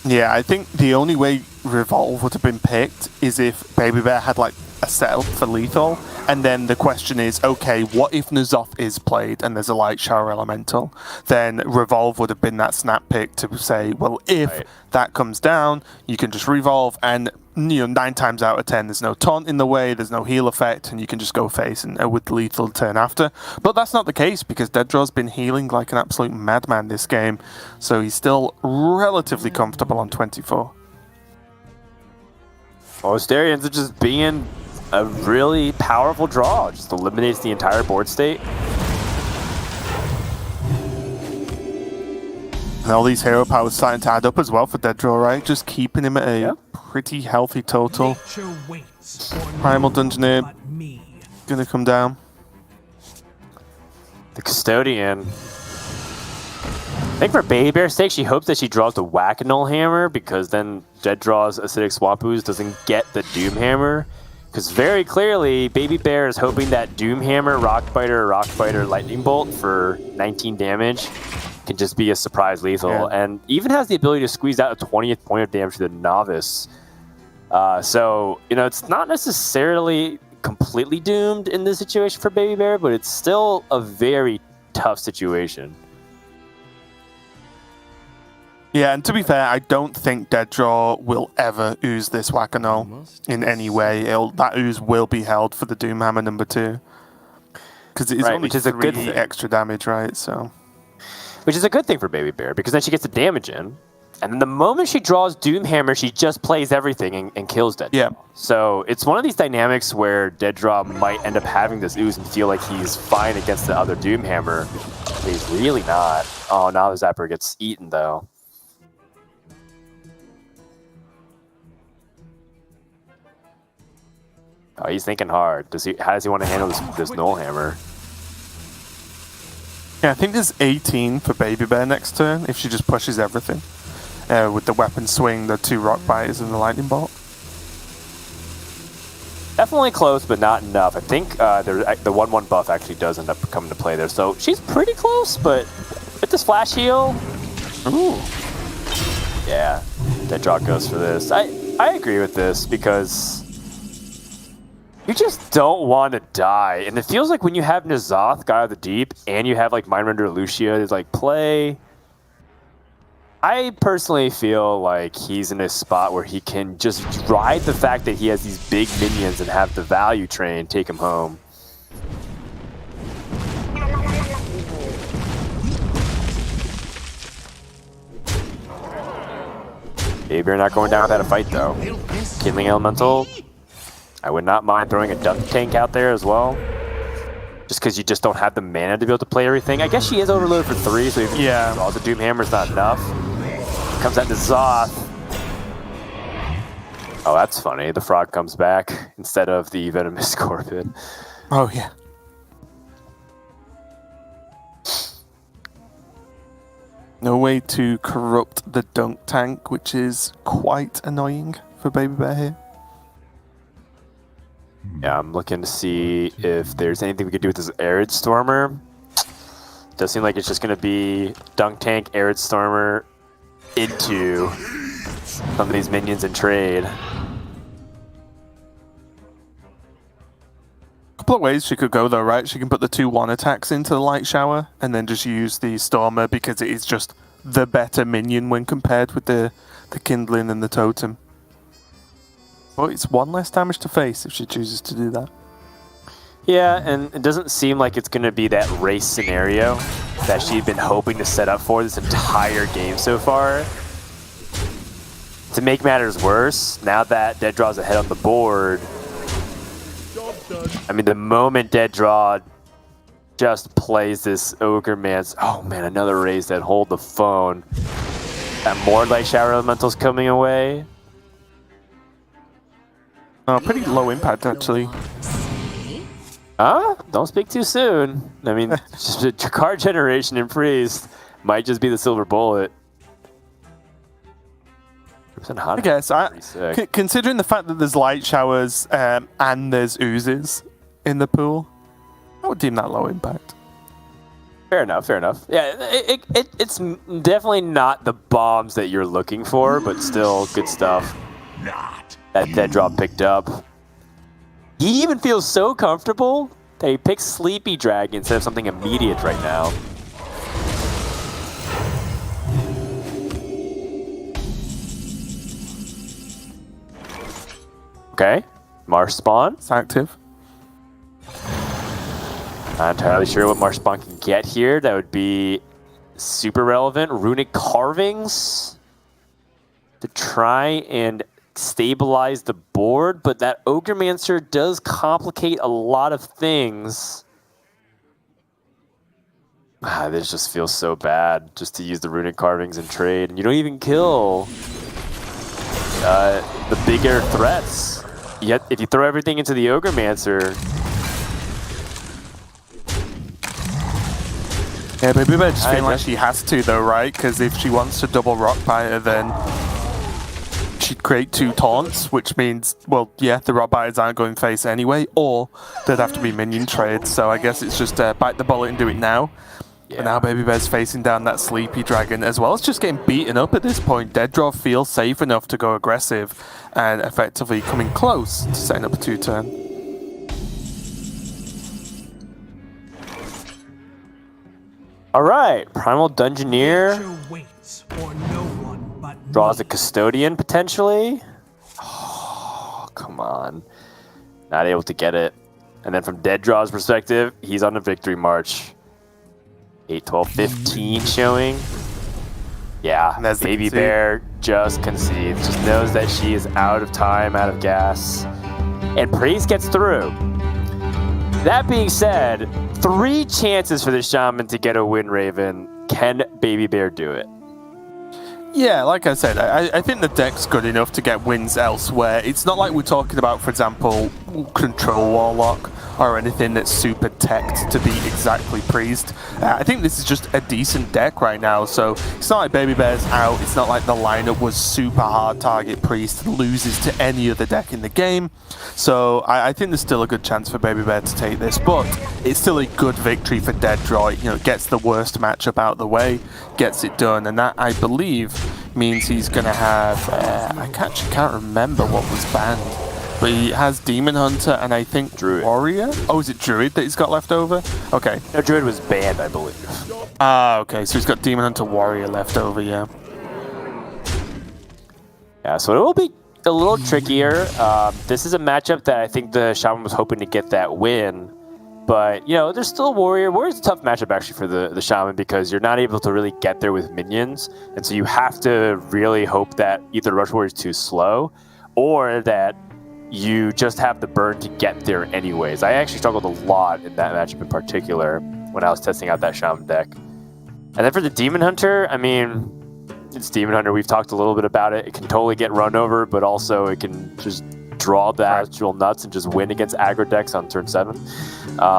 Yeah, I think the only way Revolve would have been picked is if BabyBear had like a setup for lethal, and then the question is, okay, what if N'Zoth is played and there's a Light Shower Elemental? Then Revolve would have been that snap pick to say, well, if that comes down, you can just Revolve, and 9 times out of 10 there's no taunt in the way, there's no heal effect, and you can just go face and with lethal turn after. But that's not the case because DeadDraw's been healing like an absolute madman this game, so he's still relatively comfortable on 24. Well, Hysteria ends up just being a really powerful draw. Just eliminates the entire board state. And all these hero powers starting to add up as well for DeadDraw, right? Just keeping him at a pretty healthy total. Primal Dungeoneer gonna come down. The Custodian. I think for BabyBear's sake, she hopes that she draws the Whack-A-Null Hammer, because then DeadDraw's Acidic Swamp Ooze doesn't get the Doomhammer. Because very clearly, BabyBear is hoping that Doomhammer, Rockbiter, Lightning Bolt for 19 damage can just be a surprise lethal, and even has the ability to squeeze out a 20th point of damage to the Novice. So, it's not necessarily completely doomed in this situation for BabyBear, but it's still a very tough situation. Yeah, and to be fair, I don't think DeadDraw will ever ooze this Whack-A-Null in any way. That ooze will be held for the Doomhammer number 2. Because it's only 3 extra damage, right? So, which is a good thing for BabyBear, because then she gets the damage in, and then the moment she draws Doomhammer, she just plays everything and kills DeadDraw. Yeah. So it's one of these dynamics where DeadDraw might end up having this ooze and feel like he's fine against the other Doomhammer, but he's really not. Oh, now the Zapper gets eaten, though. Oh, he's thinking hard. How does he want to handle this Null Hammer? Yeah, I think there's 18 for BabyBear next turn if she just pushes everything. With the weapon swing, the 2 rock biters, and the lightning bolt. Definitely close, but not enough. I think the 1/1 buff actually does end up coming to play there. So she's pretty close, but with this flash heal... Ooh. Yeah, DeadDraw goes for this. I agree with this, because you just don't want to die. And it feels like when you have N'Zoth, God of the Deep, and you have like Mindrender Lucia, it's like play. I personally feel like he's in a spot where he can just ride the fact that he has these big minions and have the value train take him home. BabyBear not going down without a fight, though. Kindling Elemental. I would not mind throwing a Dunk Tank out there as well. Just because you just don't have the mana to be able to play everything. I guess she is overloaded for 3, so even all the Doomhammer's not enough. Comes out to Zoth. Oh, that's funny. The frog comes back instead of the Venomous Scorpion. Oh, yeah. No way to corrupt the Dunk Tank, which is quite annoying for BabyBear here. Yeah, I'm looking to see if there's anything we could do with this Arid Stormer. Does seem like it's just going to be Dunk Tank, Arid Stormer into some of these minions in trade. A couple of ways she could go though, right? She can put the 2/1 attacks into the Light Shower and then just use the Stormer because it is just the better minion when compared with the Kindling and the Totem. But it's 1 less damage to face if she chooses to do that. Yeah, and it doesn't seem like it's going to be that race scenario that she'd been hoping to set up for this entire game so far. To make matters worse, now that DeadDraw's ahead on the board, I mean, the moment DeadDraw just plays this Ogre Man's... Oh man, another raise that hold the phone. And more Light Shower Elementals coming away. Pretty low impact, actually. Huh? Don't speak too soon. I mean, card generation in Priest might just be the silver bullet. I guess. Considering the fact that there's light showers and there's oozes in the pool, I would deem that low impact. Fair enough, fair enough. Yeah, it's definitely not the bombs that you're looking for, but still good stuff. That DeadDraw picked up. He even feels so comfortable that he picks Sleepy Dragon instead of something immediate right now. Okay, Marsh Spawn. It's active. Not entirely sure what Marsh Spawn can get here. That would be super relevant. Runic Carvings to try and stabilize the board, but that Ogremancer does complicate a lot of things. This just feels so bad just to use the Runic Carvings in trade, and you don't even kill the bigger threats. Yet, if you throw everything into the Ogremancer... Yeah, BabyBear just feeling like she has to, though, right? Because if she wants to double Rockbiter, then she'd create 2 taunts, which means, well, yeah, the Rockbiters aren't going face anyway, or they'd have to be minion trades. So I guess it's just bite the bullet and do it now. Yeah. But now BabyBear's facing down that Sleepy Dragon, as well as just getting beaten up at this point. DeadDraw feels safe enough to go aggressive and effectively coming close to setting up a 2-turn. All right, Primal Dungeoneer draws a Custodian potentially. Oh, come on. Not able to get it. And then from DeadDraw's perspective, he's on a victory march. 8, 12, 15 showing. Yeah, BabyBear just concedes. Just knows that she is out of time, out of gas. And Priest gets through. That being said, 3 chances for the Shaman to get a win, Raven. Can BabyBear do it? Yeah, like I said, I think the deck's good enough to get wins elsewhere. It's not like we're talking about, for example, Control Warlock or anything that's super teched to be exactly Priest. I think this is just a decent deck right now, so it's not like BabyBear's out. It's not like the lineup was super hard target Priest, loses to any other deck in the game. So I think there's still a good chance for BabyBear to take this, but it's still a good victory for DeadDraw. You know, gets the worst matchup out of the way, gets it done, and that, I believe, means he's going to have, I can't remember what was banned, but he has Demon Hunter and I think Druid. Warrior? Oh, is it Druid that he's got left over? Okay. No, Druid was banned, I believe. Okay, so he's got Demon Hunter Warrior left over, yeah. Yeah, so it will be a little trickier. This is a matchup that I think the Shaman was hoping to get that win. But, you know, there's still Warrior. Warrior's a tough matchup, actually, for the Shaman because you're not able to really get there with minions. And so you have to really hope that either Rush Warrior is too slow or that you just have the burn to get there anyways. I actually struggled a lot in that matchup in particular when I was testing out that Shaman deck. And then for the Demon Hunter, I mean, it's Demon Hunter. We've talked a little bit about it. It can totally get run over, but also it can just draw the actual nuts and just win against aggro decks on turn 7.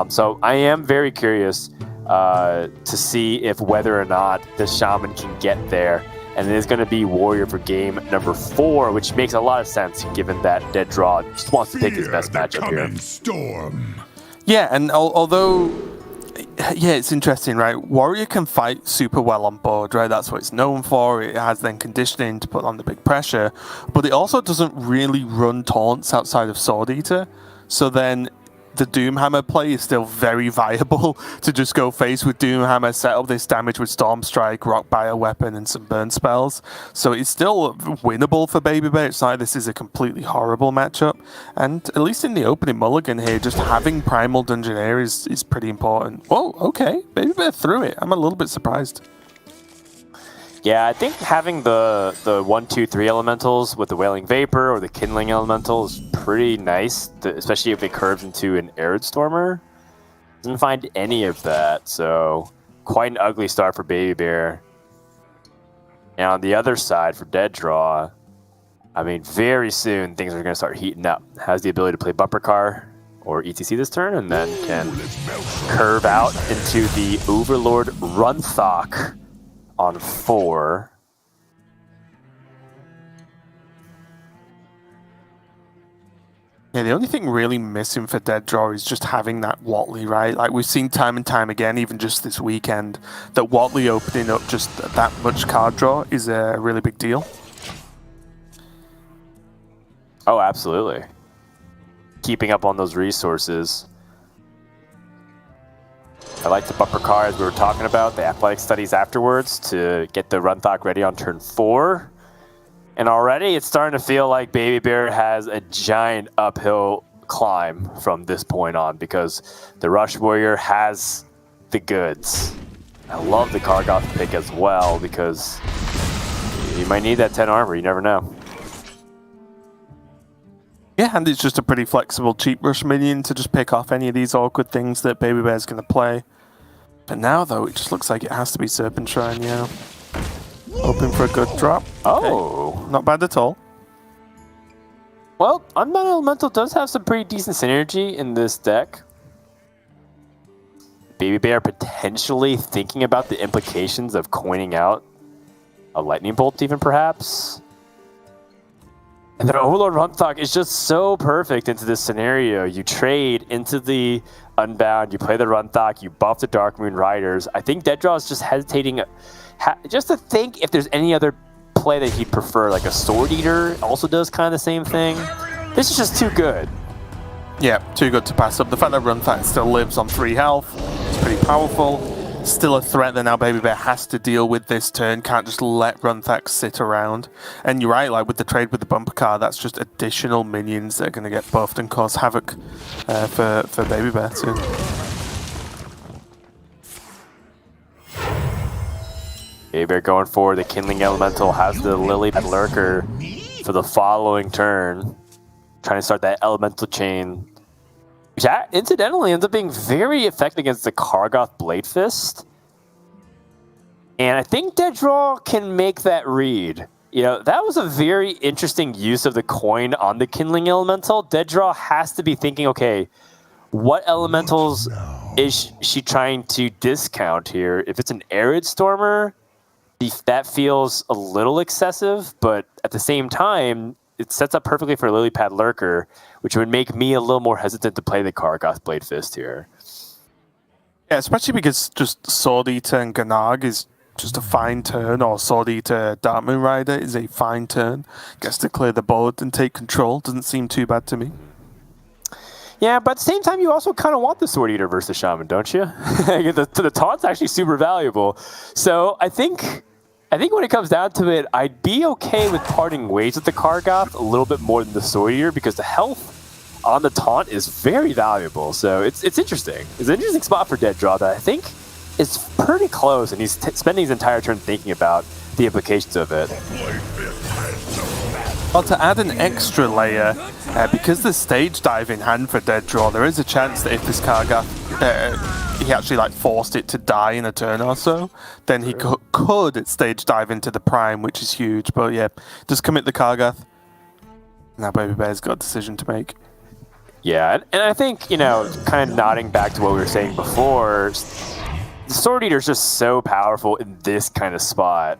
So I am very curious to see if whether or not the Shaman can get there. And it is going to be Warrior for game number 4, which makes a lot of sense given that DeadDraw just wants to take his best matchup here. Storm. Yeah, and although, yeah, it's interesting, right? Warrior can fight super well on board, right? That's what it's known for. It has then conditioning to put on the big pressure, but it also doesn't really run taunts outside of Sword Eater. So then the Doomhammer play is still very viable to just go face with Doomhammer, set up this damage with Storm Strike, Rock Bioweapon, and some burn spells. So it's still winnable for BabyBear. It's not like this is a completely horrible matchup. And at least in the opening mulligan here, just having Primal Dungeoneer is pretty important. Oh, okay. BabyBear threw it. I'm a little bit surprised. Yeah, I think having the 1, 2, 3 elementals with the Wailing Vapor or the Kindling elemental is pretty nice, especially if it curves into an Arid Stormer. Doesn't find any of that, so quite an ugly start for BabyBear. And on the other side for DeadDraw, I mean, very soon things are going to start heating up. Has the ability to play Bumper Car or ETC this turn, and then can curve out into the Overlord Runthak on 4. Yeah, the only thing really missing for DeadDraw is just having that Watley, right? Like we've seen time and time again, even just this weekend, that Watley opening up just that much card draw is a really big deal. Oh, absolutely. Keeping up on those resources. I like the bumper car, as we were talking about, the athletic studies afterwards to get the Runthak ready on turn 4. And already it's starting to feel like BabyBear has a giant uphill climb from this point on, because the Rush Warrior has the goods. I love the Kargoth pick as well, because you might need that 10 armor, you never know. Yeah, and it's just a pretty flexible cheap rush minion to just pick off any of these awkward things that BabyBear's going to play. But now, though, it just looks like it has to be Serpent Shrine, yeah. Hoping for a good drop. Oh. Okay. Not bad at all. Well, Unbound Elemental does have some pretty decent synergy in this deck. BabyBear potentially thinking about the implications of coining out a Lightning Bolt even, perhaps. And then Overlord Runthak is just so perfect into this scenario. You trade into the Unbound, you play the Runthak, you buff the Darkmoon Riders. I think DeadDraw is just hesitating just to think if there's any other play that he'd prefer. Like a Sword Eater also does kind of the same thing. This is just too good. Yeah, too good to pass up. The fact that Runthak still lives on 3 health is pretty powerful. Still a threat that now BabyBear has to deal with this turn. Can't just let Runthak sit around. And you're right, like with the trade with the bumper car, that's just additional minions that are going to get buffed and cause havoc for BabyBear too. BabyBear going for the Kindling Elemental, has the Lilypad lurker for the following turn. Trying to start that elemental chain. Which incidentally ends up being very effective against the Kargoth Blade Fist. And I think DeadDraw can make that read. You know, that was a very interesting use of the coin on the Kindling Elemental. DeadDraw has to be thinking, okay, what elementals is she trying to discount here? If it's an Arid Stormer, that feels a little excessive, but at the same time, it sets up perfectly for Lilypad Lurker, which would make me a little more hesitant to play the Kargoth Blade Fist here. Yeah, especially because just Sword Eater and Ganag is just a fine turn, or Sword Eater Darkmoon Rider is a fine turn. Gets to clear the board and take control. Doesn't seem too bad to me. Yeah, but at the same time, you also kind of want the Sword Eater versus Shaman, don't you? the taunt's actually super valuable. So I think when it comes down to it, I'd be okay with parting ways with the Kargoth a little bit more than the Sword Eater, because the health on the taunt is very valuable. So it's interesting. It's an interesting spot for DeadDraw that I think is pretty close, and he's spending his entire turn thinking about the implications of it. Well, to add an extra layer, because the stage dive in hand for DeadDraw, there is a chance that if this Kargoth, he actually like forced it to die in a turn or so, then he could stage dive into the Prime, which is huge. But yeah, just commit the Kargoth. Now BabyBear's got a decision to make. Yeah, and I think, you know, kind of nodding back to what we were saying before, the Sword Eater is just so powerful in this kind of spot.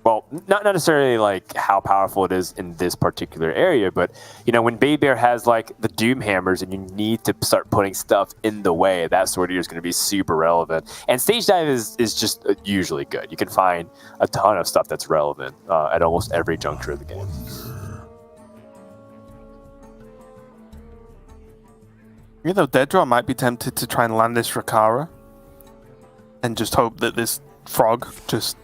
Well, not necessarily like how powerful it is in this particular area, but, you know, when BabyBear has like the Doomhammers and you need to start putting stuff in the way, that Sword Eater is going to be super relevant. And Stage Dive is just usually good. You can find a ton of stuff that's relevant at almost every juncture of the game. You know, DeadDraw might be tempted to try and land this Rakara and just hope that this frog just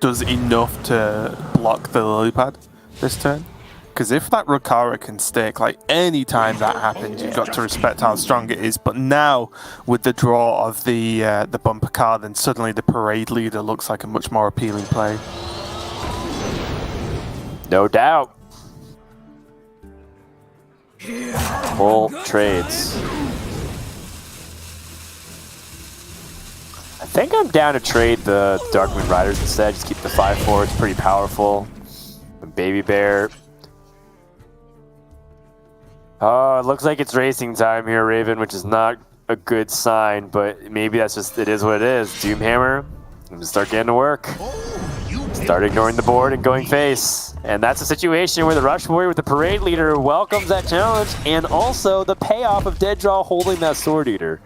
does enough to block the Lilypad this turn. Because if that Rakara can stick, like any time that happens, you've got to respect how strong it is. But now, with the draw of the bumper card, then suddenly the Parade Leader looks like a much more appealing play. No doubt. Full trades. I think I'm down to trade the Darkmoon Riders instead. Just keep the 5/4. It's pretty powerful. And BabyBear. Oh, it looks like it's racing time here, Raven, which is not a good sign, but maybe that's just, it is what it is. Doomhammer, I'm gonna start getting to work. Start ignoring the board and going face. And that's a situation where the Rush Warrior with the Parade Leader welcomes that challenge, and also the payoff of DeadDraw holding that Sword Eater.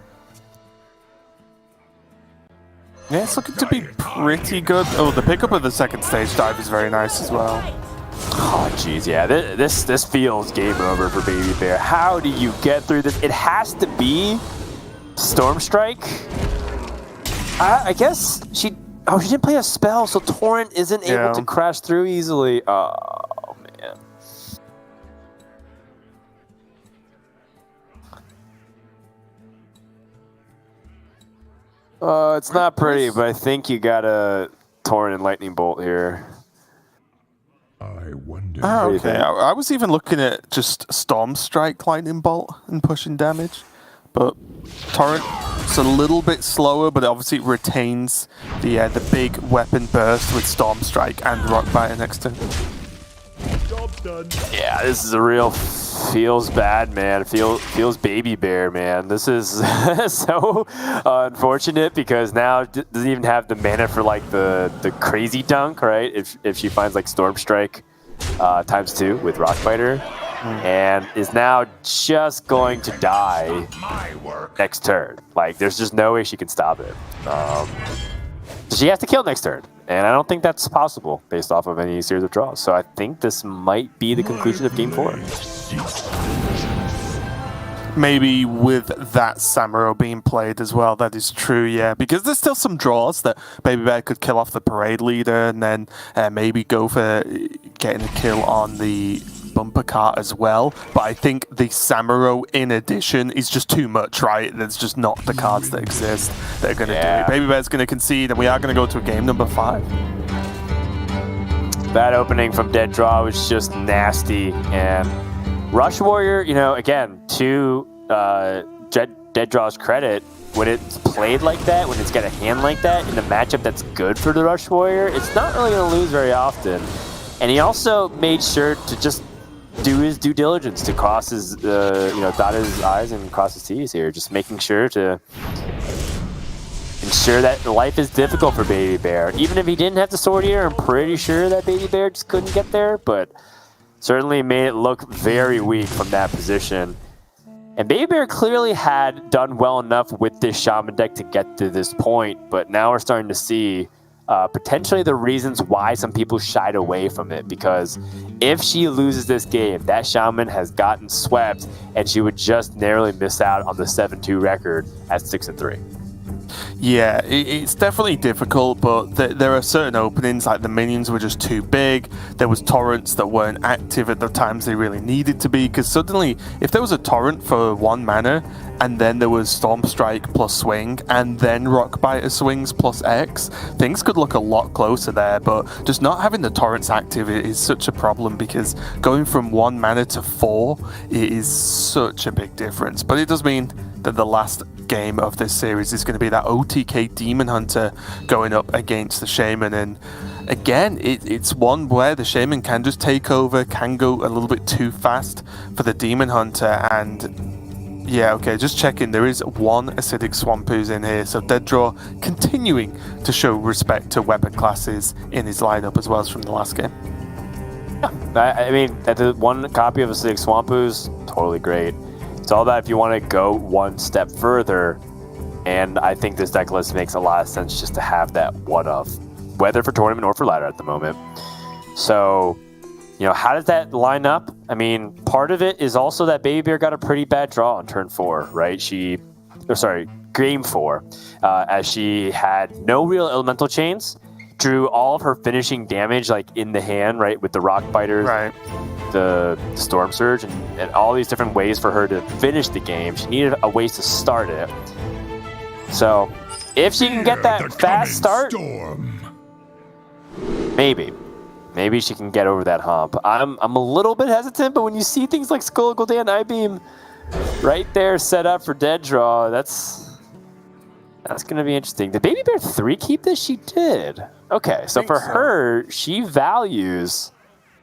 Yeah, it's looking to be pretty good. Oh, the pickup of the second stage dive is very nice as well. Oh, jeez, yeah, this feels game over for BabyBear. How do you get through this? It has to be Storm Strike. I guess she didn't play a spell, so Torrent isn't able to crash through easily. Oh, man. It's not pretty, but I think you got a Torrent and Lightning Bolt here. I wonder. Oh, okay. I was even looking at just Storm Strike, Lightning Bolt, and pushing damage. But Torrent's a little bit slower, but obviously it retains the big weapon burst with Storm Strike and Rockbiter next turn. Yeah, this is a real feels bad, man. Feels BabyBear, man. This is so unfortunate because now doesn't even have the mana for like the crazy dunk, right? If she finds like Storm Strike ×2 with Rockbiter. And is now just going to die next turn. Like, there's just no way she can stop it. She has to kill next turn, and I don't think that's possible based off of any series of draws. So I think this might be the conclusion of Game 4. Maybe with that Samuro being played as well, that is true, yeah. Because there's still some draws that BabyBear could kill off the Parade Leader and then maybe go for getting a kill on the bumper cart as well. But I think the Samuro in addition is just too much, right? There's just not the cards that exist that are going to do it. BabyBear's going to concede, and we are going to go to game number 5. That opening from DeadDraw was just nasty, and Rush Warrior, you know, again, to DeadDraw's credit, when it's played like that, when it's got a hand like that, in a matchup that's good for the Rush Warrior, it's not really going to lose very often. And he also made sure to just do his due diligence to cross his, dot his I's and cross his T's here, just making sure to ensure that life is difficult for BabyBear. Even if he didn't have the Sword Eater, I'm pretty sure that BabyBear just couldn't get there, but certainly made it look very weak from that position. And BabyBear clearly had done well enough with this Shaman deck to get to this point, but now we're starting to see potentially the reasons why some people shied away from it, because if she loses this game, that Shaman has gotten swept, and she would just narrowly miss out on the 7-2 record at 6-3. Yeah, it's definitely difficult, but there are certain openings, like the minions were just too big. There was torrents that weren't active at the times they really needed to be, because suddenly, if there was a torrent for 1 mana, and then there was Storm Strike plus swing, and then Rockbiter swings plus X, things could look a lot closer there, but just not having the torrents active is such a problem, because going from 1 mana to 4 is such a big difference. But it does mean that the last game of this series is going to be that OTK Demon Hunter going up against the Shaman, and again, it's one where the Shaman can just take over, can go a little bit too fast for the Demon Hunter, and yeah, okay, just checking, there is 1 Acidic Swampoo's in here, so DeadDraw continuing to show respect to weapon classes in his lineup as well as from the last game. Yeah, I mean, the 1 copy of Acidic Swampoo's, totally great. It's all about if you want to go 1 step further, and I think this deck list makes a lot of sense just to have that 1 of, whether for tournament or for ladder at the moment. So how does that line up? I mean, part of it is also that BabyBear got a pretty bad draw on turn 4, right? Game 4, as she had no real elemental chains, drew all of her finishing damage like in the hand, right, with the rock biters, Right. the storm surge, and all these different ways for her to finish the game. She needed a way to start it. So if she can get that fast start, maybe she can get over that hump. I'm a little bit hesitant, but when you see things like Skull Gul'dan I-Beam right there set up for DeadDraw, that's going to be interesting. Did BabyBear 3 keep this? She did. Okay, so for her, she values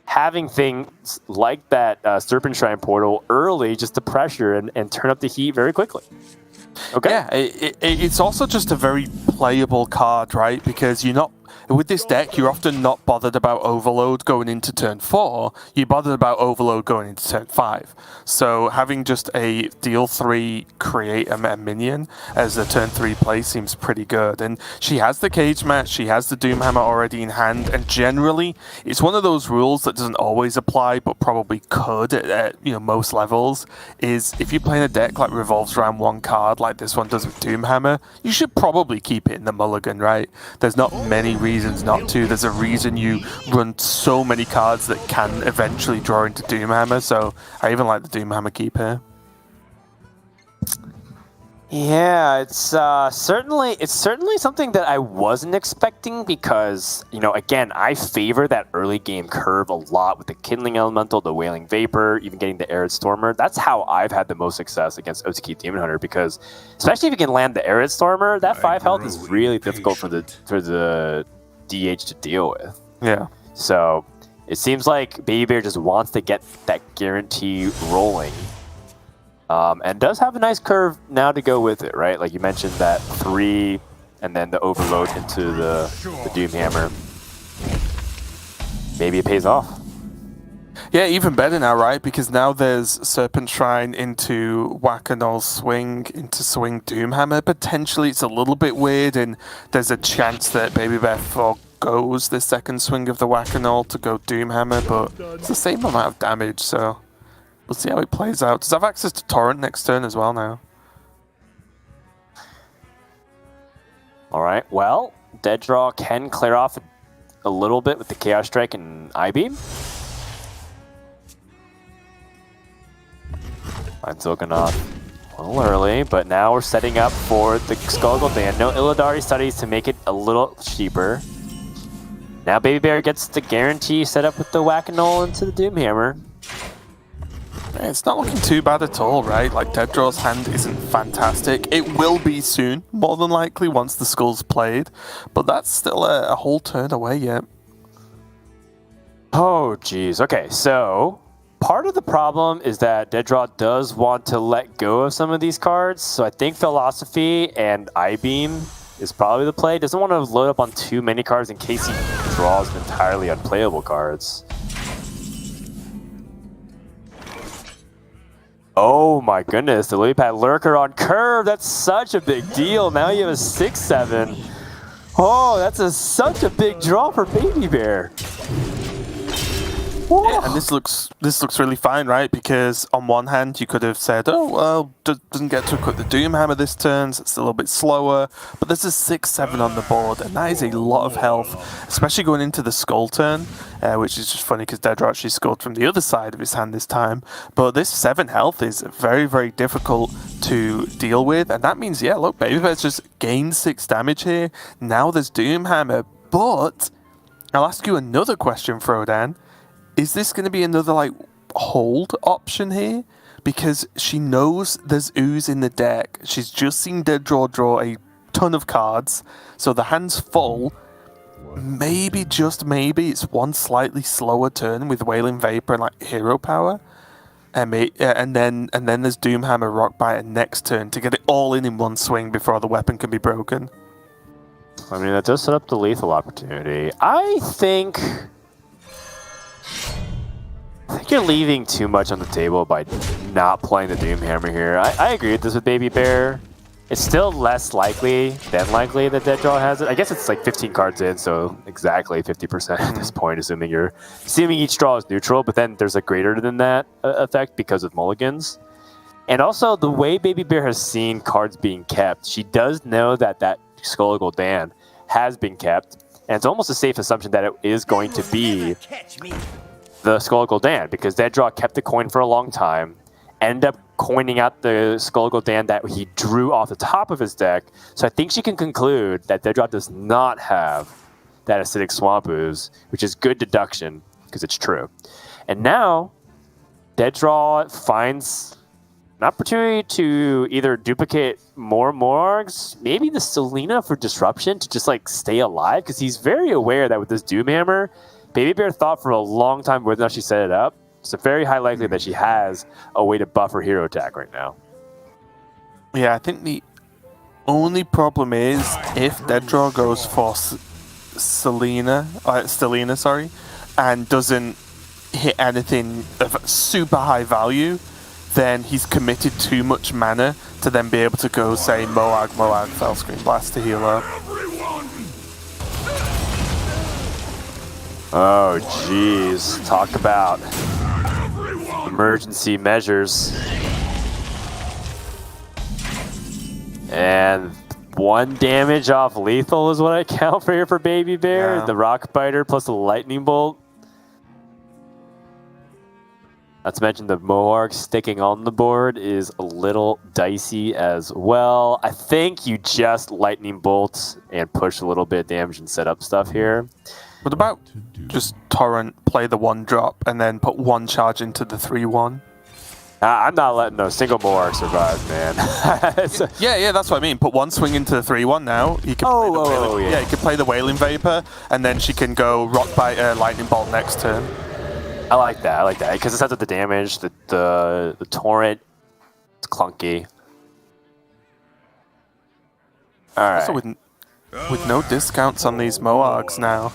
having things like that Serpent Shrine portal early just to pressure and turn up the heat very quickly. Okay. Yeah, it's also just a very playable card, right? Because you're not... With this deck, you're often not bothered about Overload going into turn 4. You're bothered about Overload going into turn 5. So having just a deal 3 create a minion as a turn 3 play seems pretty good. And she has the Cage Match, she has the Doomhammer already in hand, and generally, it's one of those rules that doesn't always apply, but probably could at most levels, is if you're playing a deck like revolves around one card, like this one does with Doomhammer, you should probably keep it in the mulligan, right? There's not many reasons not to. There's a reason you run so many cards that can eventually draw into Doomhammer, so I even like the Doomhammer keep here. Yeah, it's certainly something that I wasn't expecting because, again, I favor that early game curve a lot with the Kindling Elemental, the Wailing Vapor, even getting the Arid Stormer. That's how I've had the most success against Otsuki Demon Hunter, because especially if you can land the Arid Stormer, that 5 health is really difficult for the DH to deal with. Yeah. So it seems like BabyBear just wants to get that guarantee rolling. And does have a nice curve now to go with it, right? Like you mentioned, that 3 and then the Overload into the Doomhammer. Maybe it pays off. Yeah, even better now, right? Because now there's Serpent Shrine into Whack-A-Null Swing, into Swing Doomhammer. Potentially it's a little bit weird, and there's a chance that BabyBear forgoes the second swing of the Whack-A-Null to go Doomhammer, but it's the same amount of damage, so we'll see how it plays out. Does it have access to Torrent next turn as well now? Alright, well, DeadDraw can clear off a little bit with the Chaos Strike and I-Beam. Mine's looking off a little early, but now we're setting up for the Skull Gul'dan. No Illidari studies to make it a little cheaper. Now BabyBear gets the guarantee set up with the Whack-A-Null into the Doomhammer. It's not looking too bad at all, right? Like, DeadDraw's hand isn't fantastic. It will be soon, more than likely, once the Skull's played. But that's still a whole turn away yet. Oh, geez. Okay, so part of the problem is that DeadDraw does want to let go of some of these cards. So I think Philosophy and I-Beam is probably the play. Doesn't want to load up on too many cards in case he draws entirely unplayable cards. Oh my goodness, the Lilypad Lurker on curve. That's such a big deal. Now you have a 6/7. Oh, that's such a big draw for BabyBear. Yeah, and this looks really fine, right? Because on one hand, you could have said, oh, well, doesn't get to equip the Doomhammer this turn, so it's a little bit slower. But there's a 6/7 on the board, and that is a lot of health, especially going into the Skull turn, which is just funny because DeadDraw actually scored from the other side of his hand this time. But this 7 health is very, very difficult to deal with, and that means, yeah, look, BabyBear's just gained 6 damage here. Now there's Doomhammer, but I'll ask you another question, Frodan. Is this going to be another, like, hold option here? Because she knows there's ooze in the deck. She's just seen DeadDraw draw a ton of cards, so the hand's full. Maybe, just maybe, it's one slightly slower turn with Wailing Vapor and, like, Hero Power. And then there's Doomhammer Rockbiter next turn to get it all in one swing before the weapon can be broken. I mean, that does set up the lethal opportunity. I think you're leaving too much on the table by not playing the Doomhammer here. I agree with this with BabyBear. It's still less likely than likely that DeadDraw has it. I guess it's like 15 cards in, so exactly 50% at this point, assuming each draw is neutral, but then there's a greater than that effect because of mulligans. And also, the way BabyBear has seen cards being kept, she does know that that Skull Gul'dan has been kept, and it's almost a safe assumption that it is going to be the Skull Gul'dan, because DeadDraw kept the coin for a long time, ended up coining out the Skull Gul'dan that he drew off the top of his deck. So I think she can conclude that DeadDraw does not have that Acidic Swamp Ooze, which is good deduction, because it's true. And now, DeadDraw finds an opportunity to either duplicate more Morgs, maybe the Selena for Disruption to just like stay alive, because he's very aware that with this Doomhammer, BabyBear thought for a long time whether or not she set it up. So very high likely that she has a way to buff her hero attack right now. Yeah, I think the only problem is if DeadDraw goes for Stelina, and doesn't hit anything of super high value, then he's committed too much mana to then be able to go, say, Moag, Fellscreen Blast to heal up. Oh, jeez. Talk about emergency measures. And 1 damage off lethal is what I count for here for BabyBear. Yeah. The Rock Biter plus the Lightning Bolt. Not to mention the Moarg sticking on the board is a little dicey as well. I think you just Lightning Bolt and push a little bit of damage and set up stuff here. What about just Torrent, play the 1-drop, and then put 1 charge into the 3-1? I'm not letting no single Moarg survive, man. Yeah, that's what I mean. Put 1 swing into the 3-1 now. You can yeah. You can play the Wailing Vapor, and then she can go Rock Bite, Lightning Bolt next turn. I like that, because it sets up the damage, the Torrent, it's clunky. Alright. Also, with no discounts on these Moargs now.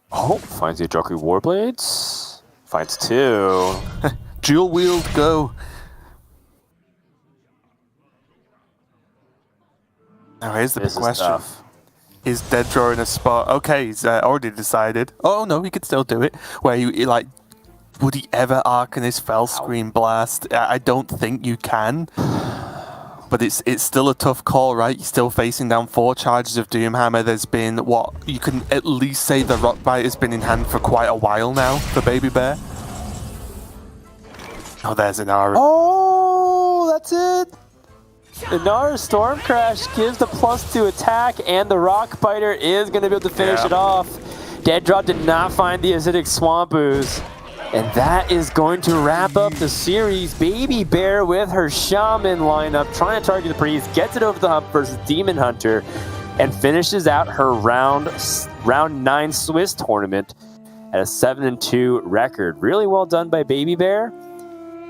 Oh, finds the Joku Warblades. Finds 2. Dual wield, go. Now here's the big question. Is DeadDraw in a spot? Okay, he's already decided. Oh no, he could still do it. Where he like, would he ever Arcanist Fellscreen Blast? I don't think you can. But it's still a tough call, right? You're still facing down 4 charges of Doomhammer. There's been, what, you can at least say the Rockbite has been in hand for quite a while now for BabyBear. Oh, there's Inara. Oh, that's it! Inara Storm Crash gives the +2 attack, and the Rock Biter is going to be able to finish it off. DeadDraw did not find the Acidic Swamp Ooze. And that is going to wrap up the series. BabyBear with her Shaman lineup, trying to target the Priest, gets it over the hump versus Demon Hunter, and finishes out her round 9 Swiss tournament at a 7-2 record. Really well done by BabyBear.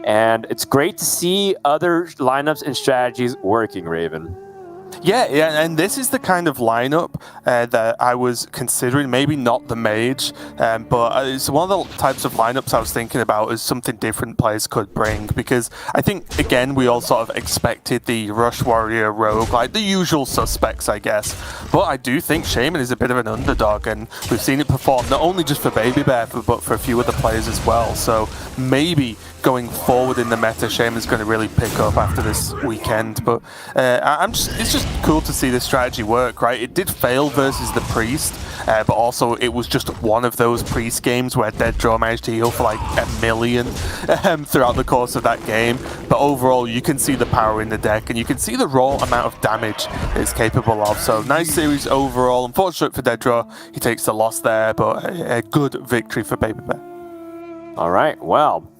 And it's great to see other lineups and strategies working, Raven. Yeah, and this is the kind of lineup that I was considering, maybe not the Mage, but it's one of the types of lineups I was thinking about as something different players could bring, because I think, again, we all sort of expected the Rush Warrior Rogue, like the usual suspects, I guess, but I do think Shaman is a bit of an underdog, and we've seen it perform not only just for BabyBear, but for a few other players as well, so maybe going forward in the meta, Shaman's going to really pick up after this weekend, but it's just cool to see this strategy work, right? It did fail versus the Priest, but also it was just one of those Priest games where DeadDraw managed to heal for like 1 million throughout the course of that game, but overall you can see the power in the deck, and you can see the raw amount of damage it's capable of, so nice series overall. Unfortunate for DeadDraw, he takes the loss there, but a good victory for BabyBear. All right, well,